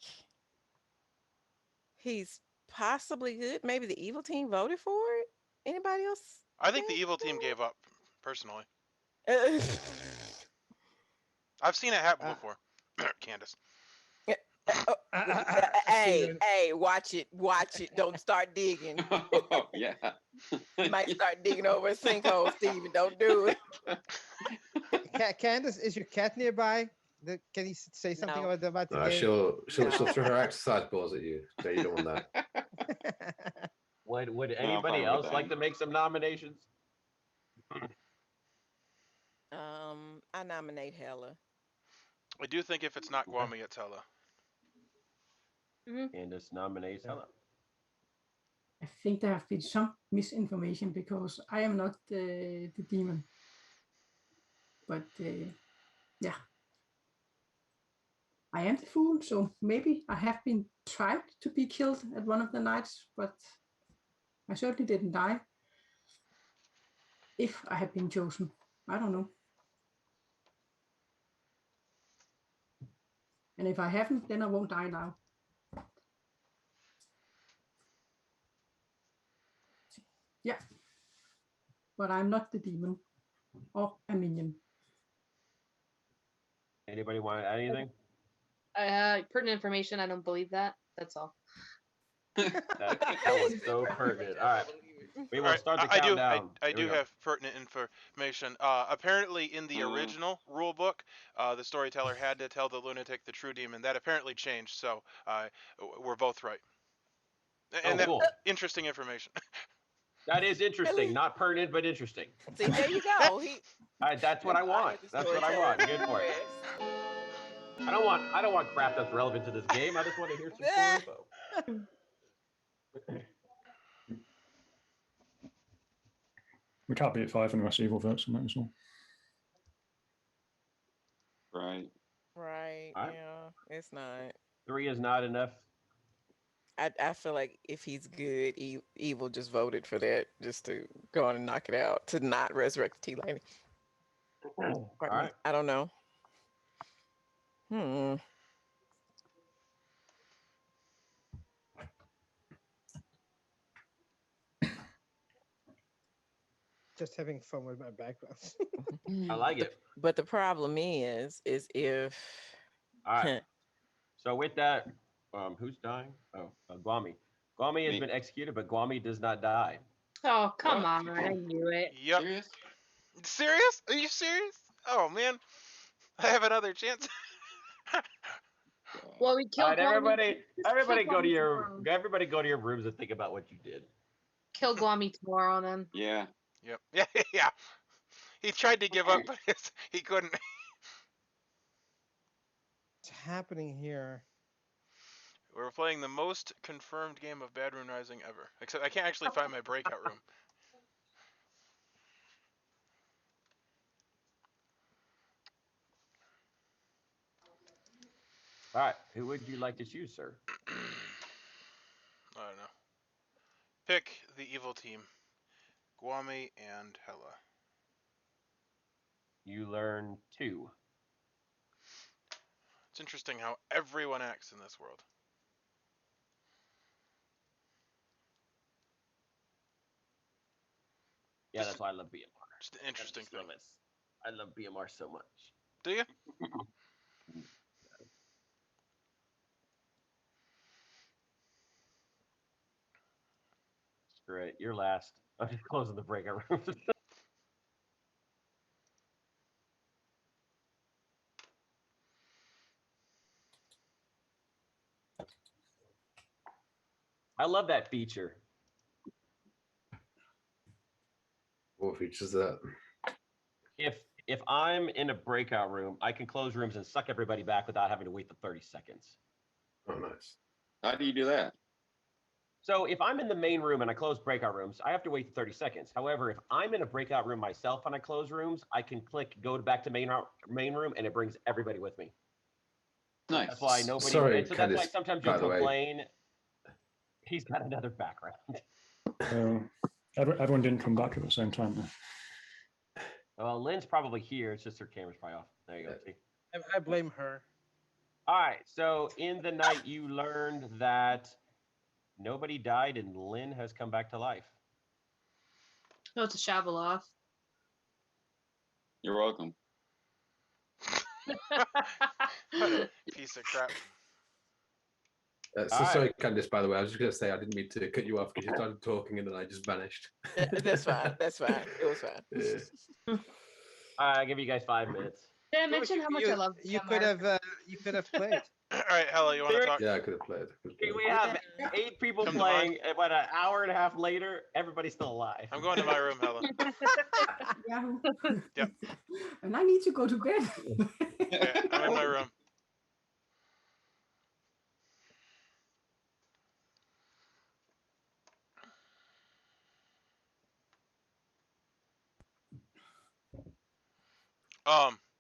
he's possibly good. Maybe the evil team voted for it. Anybody else? I think the evil team gave up, personally. Uh, I've seen it happen before. Candace. hey, watch it. Don't start digging. Oh, yeah. You might start digging over a sinkhole, Steven. Don't do it. Candace, is your cat nearby? Can you say something No. about the No, game? she'll throw her exercise balls at you. So you don't want that. Would I'm anybody fine with else that. like to make some nominations? I nominate Hella. I do think if it's not Guami, it's Hella. Candace nominates Hella. I think there have been some misinformation because I am not the demon. But yeah, I am the fool, so maybe I have been tried to be killed at one of the nights, but I certainly didn't die. If I had been chosen, I don't know. And if I haven't, then I won't die now. Yeah. But I'm not the demon or a minion. Anybody want to add anything? Pertinent information. I don't believe that. That's all. That was so pertinent. All right. We will Alright, start the I countdown. I Here we do go. have pertinent information. Apparently, in the original rule book, the storyteller had to tell the lunatic the true demon. That apparently changed, so we're both right. And cool. Interesting information. That is interesting. Not pertinent, but interesting. See, there you go. That's what I want. That's what I want. Good for it. I don't want crap that's relevant to this game. I just want to hear some cool info. We can't be at 5 unless evil votes on that as well. Right. Right. All right. Yeah. It's not. 3 is not enough. I feel like if he's good, evil just voted for that just to go on and knock it out, to not resurrect the tea lady. All right. I don't know. Just having fun with my background. I like it. But the problem is if. All right. So with that, who's dying? Oh, Guami. Guami has been executed, but Guami does not die. Oh, come on. I knew it. Yep. Serious? Serious? Are you serious? Oh man, I have another chance. Well, we killed. All right, everybody go to your rooms and think about what you did. Kill Guami tomorrow, then. Yeah. Yep. Yeah. He tried to give up, but he couldn't. What's happening here? We're playing the most confirmed game of Bad Rune Rising ever. Except I can't actually find my breakout room. All right. Who would you like to choose, sir? I don't know. Pick the evil team. Guami and Hela. You learn 2. It's interesting how everyone acts in this world. Yeah, that's why I love BMR. Just an interesting thing. I love BMR so much. Do you? Great. You're last. I'm just closing the breakout room. I love that feature. What features that? If I'm in a breakout room, I can close rooms and suck everybody back without having to wait the 30 seconds. Oh, nice. How do you do that? So if I'm in the main room and I close breakout rooms, I have to wait the 30 seconds. However, if I'm in a breakout room myself and I close rooms, I can click go back to main room and it brings everybody with me. Nice. That's why nobody. Sorry, and so that's why Candice, sometimes by you'll the way. complain. He's got another background. So everyone didn't come back at the same time. Well, Lynn's probably here. It's just her camera's probably off. There you go. See? I blame her. All right. So in the night, you learned that nobody died and Lynn has come back to life. Oh, it's a shovel off. You're welcome. What a piece of crap. So sorry, Candice, by the way. I was just going to say I didn't mean to cut you off because you started talking and then I just vanished. That's fine. That's fine. It was fine. Yeah. I'll give you guys 5 minutes. Did I mention how much I love You BMR? could have played. All right, Hela, you want to talk? Yeah, I could have played. We have 8 people Come to playing. About an hour and a half later, everybody's still alive. I'm going to my room, Hela. Yahoo. Yep. And I need to go to bed. Okay, I'm in my room.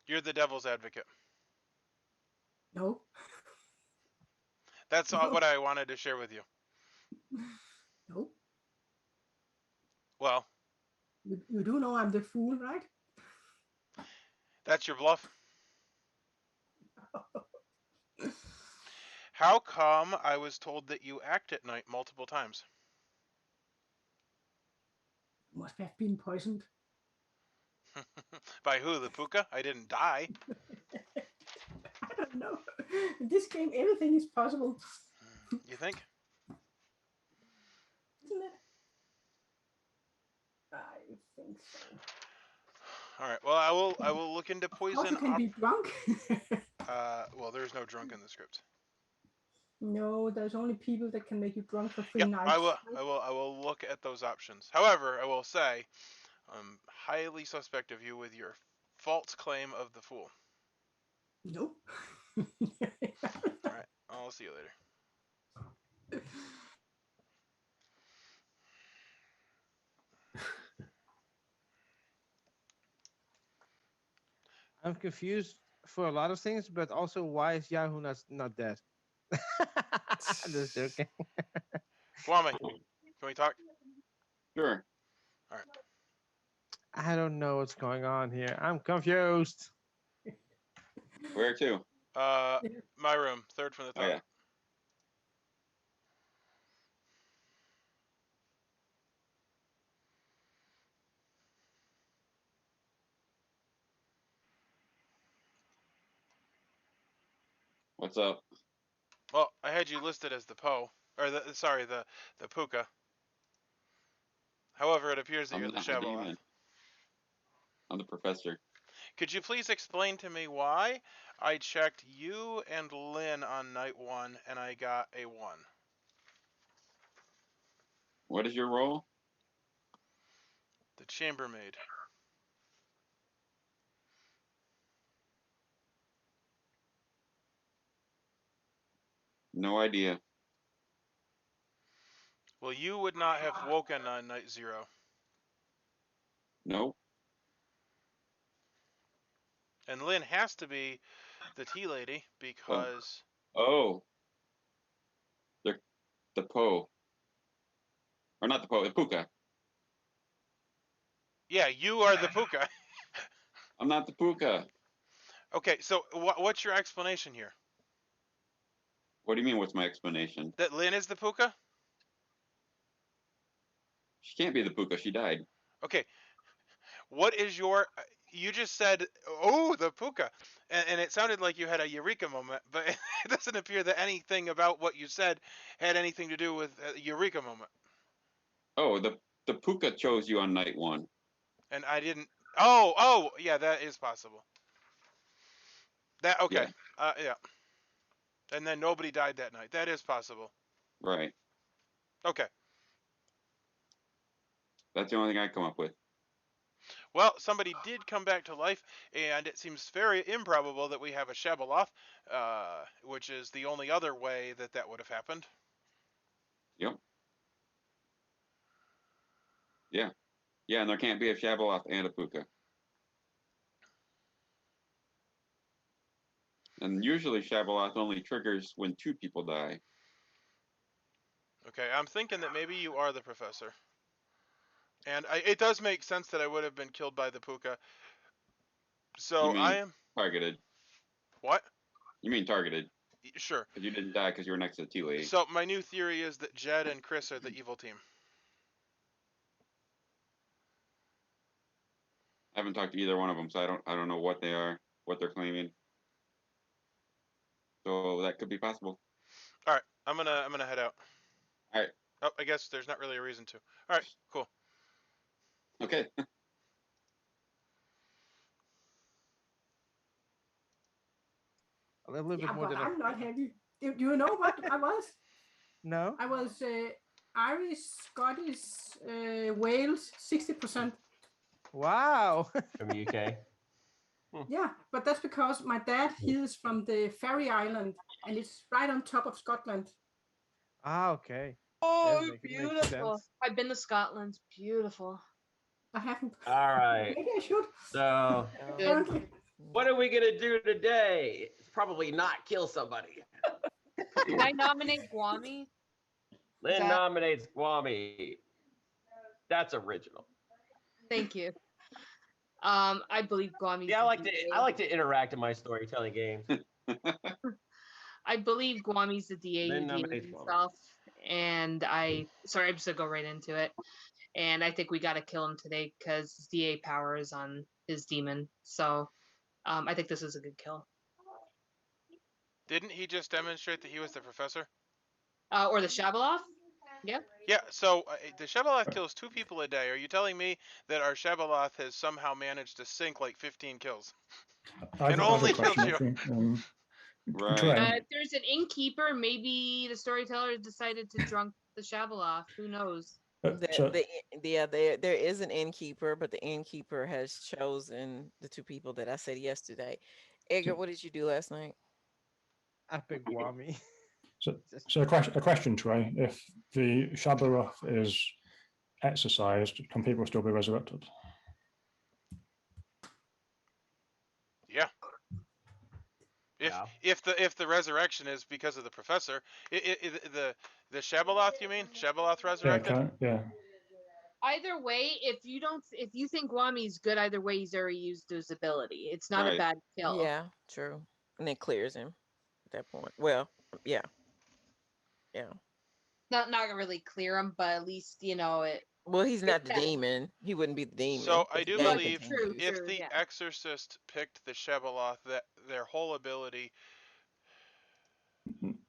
You're the devil's advocate. No. That's what I wanted to share with you. No. Well, You do know I'm the fool, right? that's your bluff. How come I was told that you act at night multiple times? Must have been poisoned. By who? The puka? I didn't die. I don't know. In this game, anything is possible. You think? Isn't it? I think so. All right. Well, I will look into poison. Also can be drunk. Well, there's no drunk in the script. No, there's only people that can make you drunk for 3 nights. I will look at those options. However, I will say, I'm highly suspect of you with your false claim of the fool. Nope. All right. I'll see you later. I'm confused for a lot of things, but also why is Yahoo not dead? I'm just joking. Kwame, can we talk? Sure. All right. I don't know what's going on here. I'm confused. Where to? My room, third from the top. Oh, yeah. What's up? Well, I had you listed as the Poe, or the Puka. However, it appears that I'm you're the not the Shabaloth. demon. I'm the professor. Could you please explain to me why I checked you and Lynn on night 1 and I got a 1? What is your role? The Chambermaid. No idea. Well, you would not have woken on night 0. Nope. And Lynn has to be the tea lady because... Oh. The Poe. Or not the Poe, the Puka. Yeah, you are the Puka. I'm not the Puka. Okay, so what's your explanation here? What do you mean, what's my explanation? That Lynn is the Puka? She can't be the Puka, she died. Okay. What is your... You just said, oh, the Puka. And it sounded like you had a eureka moment, but it doesn't appear that anything about what you said had anything to do with a eureka moment. Oh, the Puka chose you on night 1. And I didn't... Oh, yeah, that is possible. That, okay. Yeah. And then nobody died that night. That is possible. Right. Okay. That's the only thing I come up with. Well, somebody did come back to life, and it seems very improbable that we have a Shabaloth, which is the only other way that that would have happened. Yep. Yeah. Yeah, and there can't be a Shabaloth and a Puka. And usually Shabaloth only triggers when 2 people die. Okay, I'm thinking that maybe you are the professor. And it does make sense that I would have been killed by the Puka. So You mean I am... targeted. What? You mean targeted. Sure. Because you didn't die because you were next to the tea lady. So my new theory is that Jed and Chris are the evil team. I haven't talked to either one of them, so I don't know what they are, what they're claiming. So that could be possible. All right, I'm gonna head out. All right. Oh, I guess there's not really a reason to. All right, cool. Okay. A little bit Yeah, more but than I'm not happy. Do you know what I was? No. I was Irish, Scottish, Wales, 60%. Wow. From the UK. Yeah, but that's because my dad, he is from the Faroe Island, and it's right on top of Scotland. Ah, okay. Oh, That makes beautiful. sense. I've been to Scotland. It's beautiful. I haven't. All right. Maybe I should. So, Apparently. what are we gonna do today? It's probably not kill somebody. Did I nominate Guami? Lynn that- nominates Guami. That's original. Thank you. I believe Guami. Yeah, I like to interact in my storytelling games. I believe Guami's the DA Lynn who nominates DA'd Guami. himself, and sorry, I'm just gonna go right into it. And I think we gotta kill him today because his DA power is on his demon. So, I think this is a good kill. Didn't he just demonstrate that he was the professor? Or the Shabaloth. Yeah. Yeah, so the Shabaloth kills 2 people a day. Are you telling me that our Shabaloth has somehow managed to sink like 15 kills? And only kills you? Right. If there's an innkeeper, maybe the storyteller decided to drunk the Shabaloth. Who knows? There is an innkeeper, but the innkeeper has chosen the 2 people that I said yesterday. Edgar, what did you do last night? I picked Guami. So a question, Trey. If the Shabbaroth is exercised, can people still be resurrected? Yeah. If the resurrection is because of the professor, the Shabaloth, you mean? Shabaloth resurrected? Yeah. Either way, if you think Guami's good, either way he's already used his ability. It's not a bad kill. Yeah, true. And it clears him at that point. Well, yeah. Yeah. Not really clear him, but at least it. Well, he's not the demon. He wouldn't be the demon. So I do Yeah, believe True, if the yeah. Exorcist picked the Shabaloth, that their whole ability...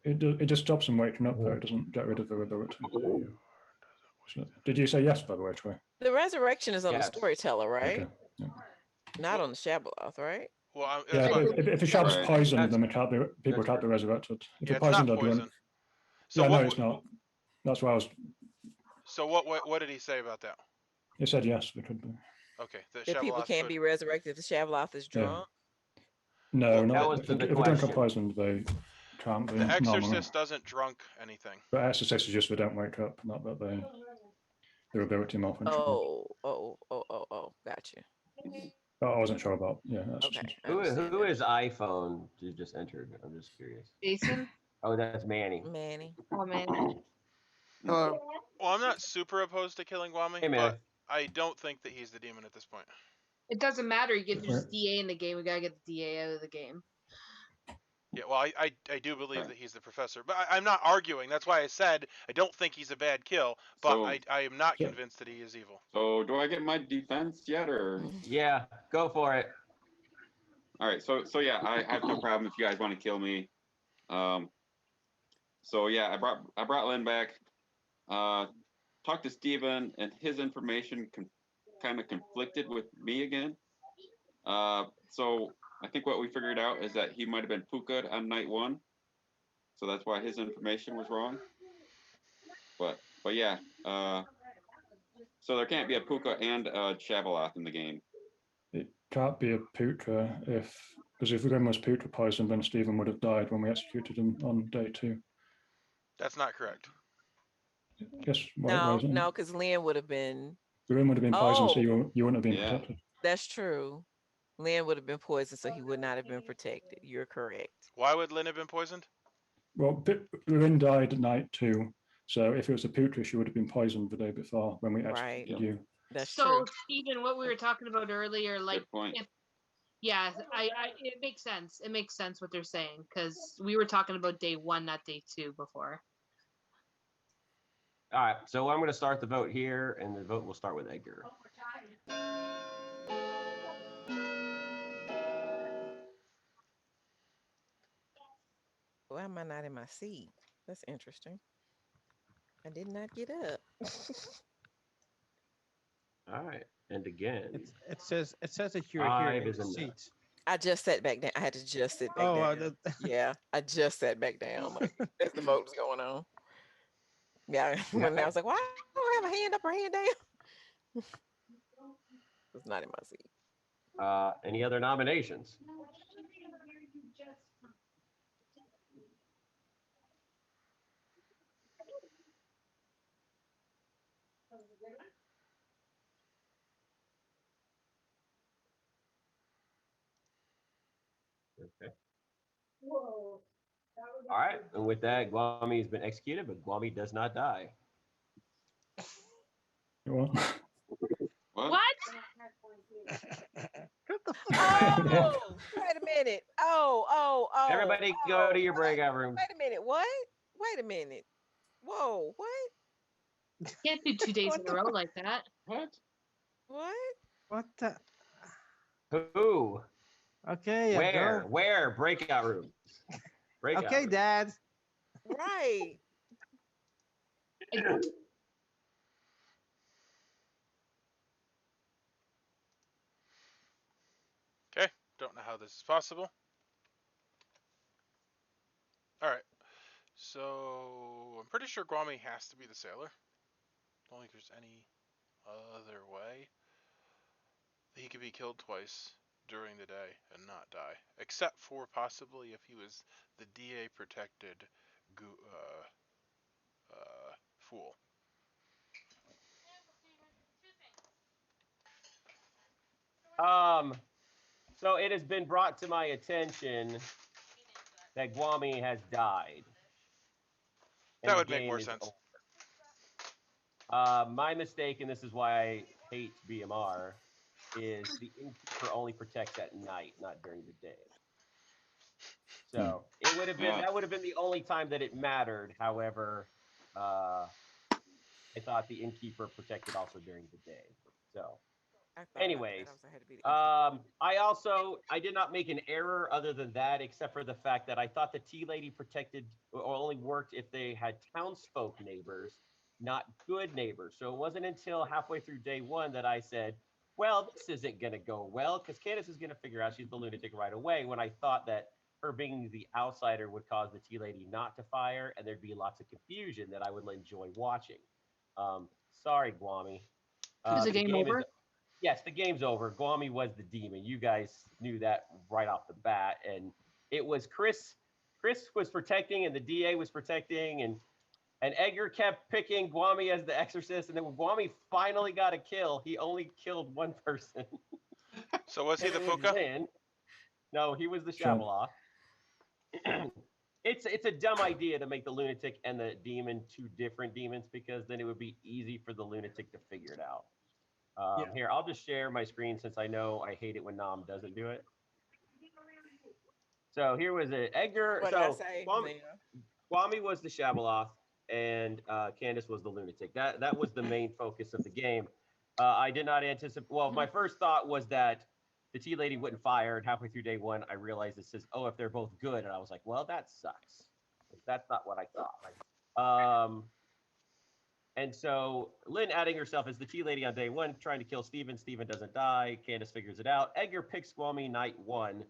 It just stops them waking up, though. It doesn't get rid of their ability. So, did you say yes, by the way, Troy? The resurrection is on the storyteller, right? Okay. Yeah. Not on the Shabaloth, right? Well, But if a shab's poisoned, then people can't be resurrected. If it's poisoned, So no, it's not. That's why I was. So what did he say about that? He said yes, it could be. Okay, That people can't be resurrected if the Shabaloth is drunk. No, that not was if the a drunk or question. poisoned, they can't be The normally. Exorcist doesn't drunk anything. But Exorcist is just they don't wake up, not that their ability malfunction. Gotcha. I wasn't sure about. Yeah. Okay. Who is iPhone just entered? I'm just curious. Jason? Oh, that's Manny. Manny. Oh, Manny. Hello. Well, I'm not super opposed to killing Guami, Hey, man. but I don't think that he's the demon at this point. It doesn't matter. You get just DA in the game. We gotta get the DA out of the game. Yeah, well, I do believe that he's the professor, but I'm not arguing. That's why I said I don't think he's a bad kill, but So- I am not convinced that he is evil. So do I get my defense yet, or? Yeah, go for it. All right, so yeah, I have no problem if you guys want to kill me. So yeah, I brought Lynn back. Talked to Steven, and his information kind of conflicted with me again. So I think what we figured out is that he might have been Puka on night 1. So that's why his information was wrong. But yeah, so there can't be a Puka and a Shabaloth in the game. It can't be a Puka because if Grim was Puka poisoned, then Stephen would have died when we executed him on day 2. That's not correct. Yes. Why isn't it? No, because Lynn would have been. Grim would have been poisoned, so you wouldn't have been Yeah. protected. That's true. Lynn would have been poisoned, so he would not have been protected. You're correct. Why would Lynn have been poisoned? Well, Lynn died night 2, so if it was a Puka, she would have been poisoned the day before when we executed you. That's so, true. Stephen, what we were talking about earlier, like, Good point. yeah, it makes sense. It makes sense what they're saying because we were talking about day 1, not day 2 before. All right, so I'm going to start the vote here, and the vote will start with Edgar. Why am I not in my seat? That's interesting. I did not get up. All right, and again, It says that you're here 5 in is the enough. seat. I just sat back down. I had to just sit back Oh, down. Yeah, I just sat back down. Like, as the vote was going on. Yeah, when I was like, why do I have a hand up or hand down? It's not in my seat. Any other nominations? Okay. All right, and with that, Guami has been executed, but Guami does not die. What? What? Oh, wait a minute. Oh. Everybody go to your breakout room. Wait a minute. What? Wait a minute. Whoa, what? Can't do 2 days in a row like that. What? What? What the? Who? Okay. Where? Where? Breakout rooms. Breakout Okay, rooms. Dad. Right. Okay, don't know how this is possible. All right, so I'm pretty sure Guami has to be the sailor. Don't think there's any other way. He could be killed twice during the day and not die, except for possibly if he was the DA protected fool. So it has been brought to my attention that Guami has died. That would make more sense. My mistake, and this is why I hate BMR, is the Innkeeper only protects at night, not during the day. So it would have been that would have been the only time that it mattered. However, I thought the Innkeeper protected also during the day. So, anyways, I did not make an error other than that, except for the fact that I thought the tea lady protected or only worked if they had townsfolk neighbors, not good neighbors. So it wasn't until halfway through day 1 that I said, well, this isn't going to go well because Candace is going to figure out she's the lunatic right away, when I thought that her being the outsider would cause the tea lady not to fire and there'd be lots of confusion that I would enjoy watching. Sorry, Guami. Is the game over? Yes, the game's over. Guami was the demon. You guys knew that right off the bat. And it was Chris Chris was protecting, and the DA was protecting, and Edgar kept picking Guami as the Exorcist, and then when Guami finally got a kill, he only killed one person. So was he And the it was Fuka? Lynn. No, he was the Sure. Shabaloth. It's a dumb idea to make the lunatic and the demon two different demons, because then it would be easy for the lunatic to figure it out. Here, I'll just share my screen since I know I hate it when Nam doesn't do it. So here was it. Edgar. What did I say? Guami was the Shabaloth, and Candace was the lunatic. That was the main focus of the game. I did not anticipate. Well, my first thought was that the tea lady wouldn't fire, and halfway through day one, I realized it says, "Oh, if they're both good," and I was like, "Well, that sucks." That's not what I thought. And so Lynn adding herself as the tea lady on day one, trying to kill Steven. Steven doesn't die. Candace figures it out. Edgar picks Guami night one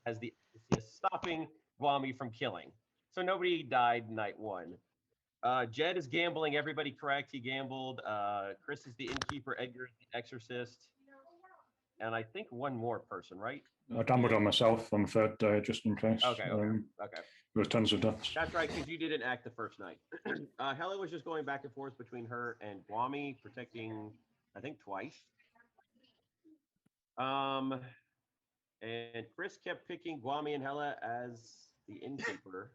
as the stopping Guami from killing. So nobody died night one. Jed is gambling everybody correct. He gambled. Chris is the innkeeper. Edgar is the exorcist. And I think one more person, right? I gambled on myself on the third day just in case. Okay. Okay. There was tons of deaths. That's right, because you didn't act the first night. Helen was just going back and forth between her and Guami, protecting, I think, twice. And Chris kept picking Guami and Hella as the innkeeper,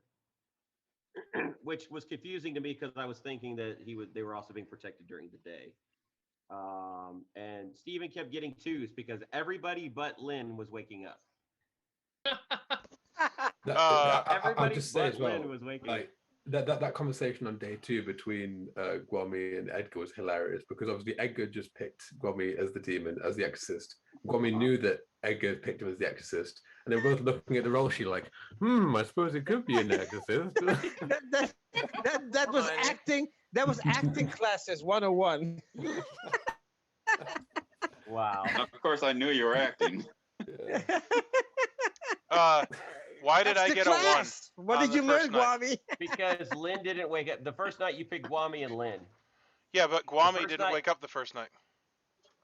which was confusing to me because I was thinking that they were also being protected during the day. And Steven kept getting twos because everybody but Lynn was waking up. I'll just say as well, Lynn was waking like that conversation on day two between Guami and Edgar was hilarious, because obviously Edgar just picked Guami as the demon, as the exorcist. Guami knew that Edgar picked him as the exorcist, and they were both looking at the roll sheet like, I suppose it could be an exorcist. that was acting. That was acting classes 101. Wow. Of course, I knew you were acting. Why did I get class. a 1? What did you learn, Guami? Because Lynn didn't wake up. The first night you picked Guami and Lynn. Yeah, but Guami didn't wake up the first night.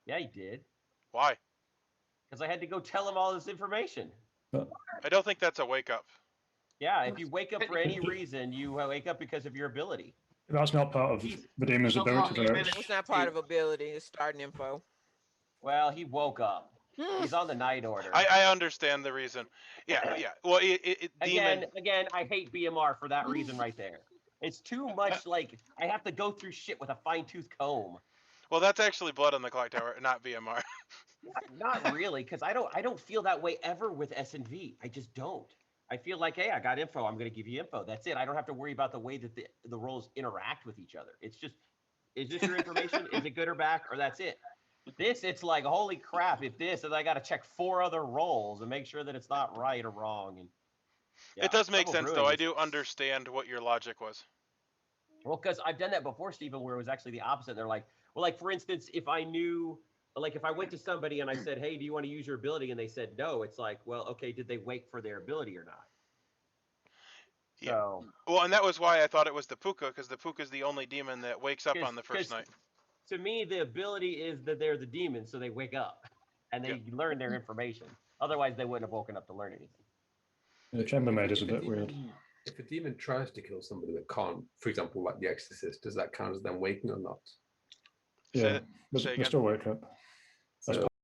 Yeah, he did. Why? Because I had to go tell him all this information. I don't think that's a wake up. Yeah, if you wake up for any reason, you wake up because of your ability. That's not part of the demon's ability to do it. It's not part of ability. It's starting info. Well, he woke up. He's on the night order. I understand the reason. Yeah. Well, again, I hate BMR for that reason right there. It's too much. Like I have to go through shit with a fine-tooth comb. Well, that's actually blood on the Clocktower, not BMR. Not really, because I don't feel that way ever with S&V. I just don't. I feel like, hey, I got info. I'm going to give you info. That's it. I don't have to worry about the way that the roles interact with each other. It's just, is this your information? Is it good or bad? Or that's it. It's like, holy crap, and I got to check 4 other roles and make sure that it's not right or wrong. And it does make sense, though. I do understand what your logic was. Well, because I've done that before, Stephen, where it was actually the opposite. They're like, well, like, for instance, if I knew, like, if I went to somebody and I said, hey, do you want to use your ability? And they said no, it's like, well, okay, did they wait for their ability or not? Yeah. So, well, and that was why I thought it was the Puka, because the Puka is the only demon that wakes up on the first night. To me, the ability is that they're the demons, so they wake up and they learn their information. Otherwise, they wouldn't have woken up to learn anything. The Chambermaid is a bit weird. If a demon tries to kill somebody that can't, for example, like the Exorcist, does that count as them waking or not? Yeah, they still wake up. That's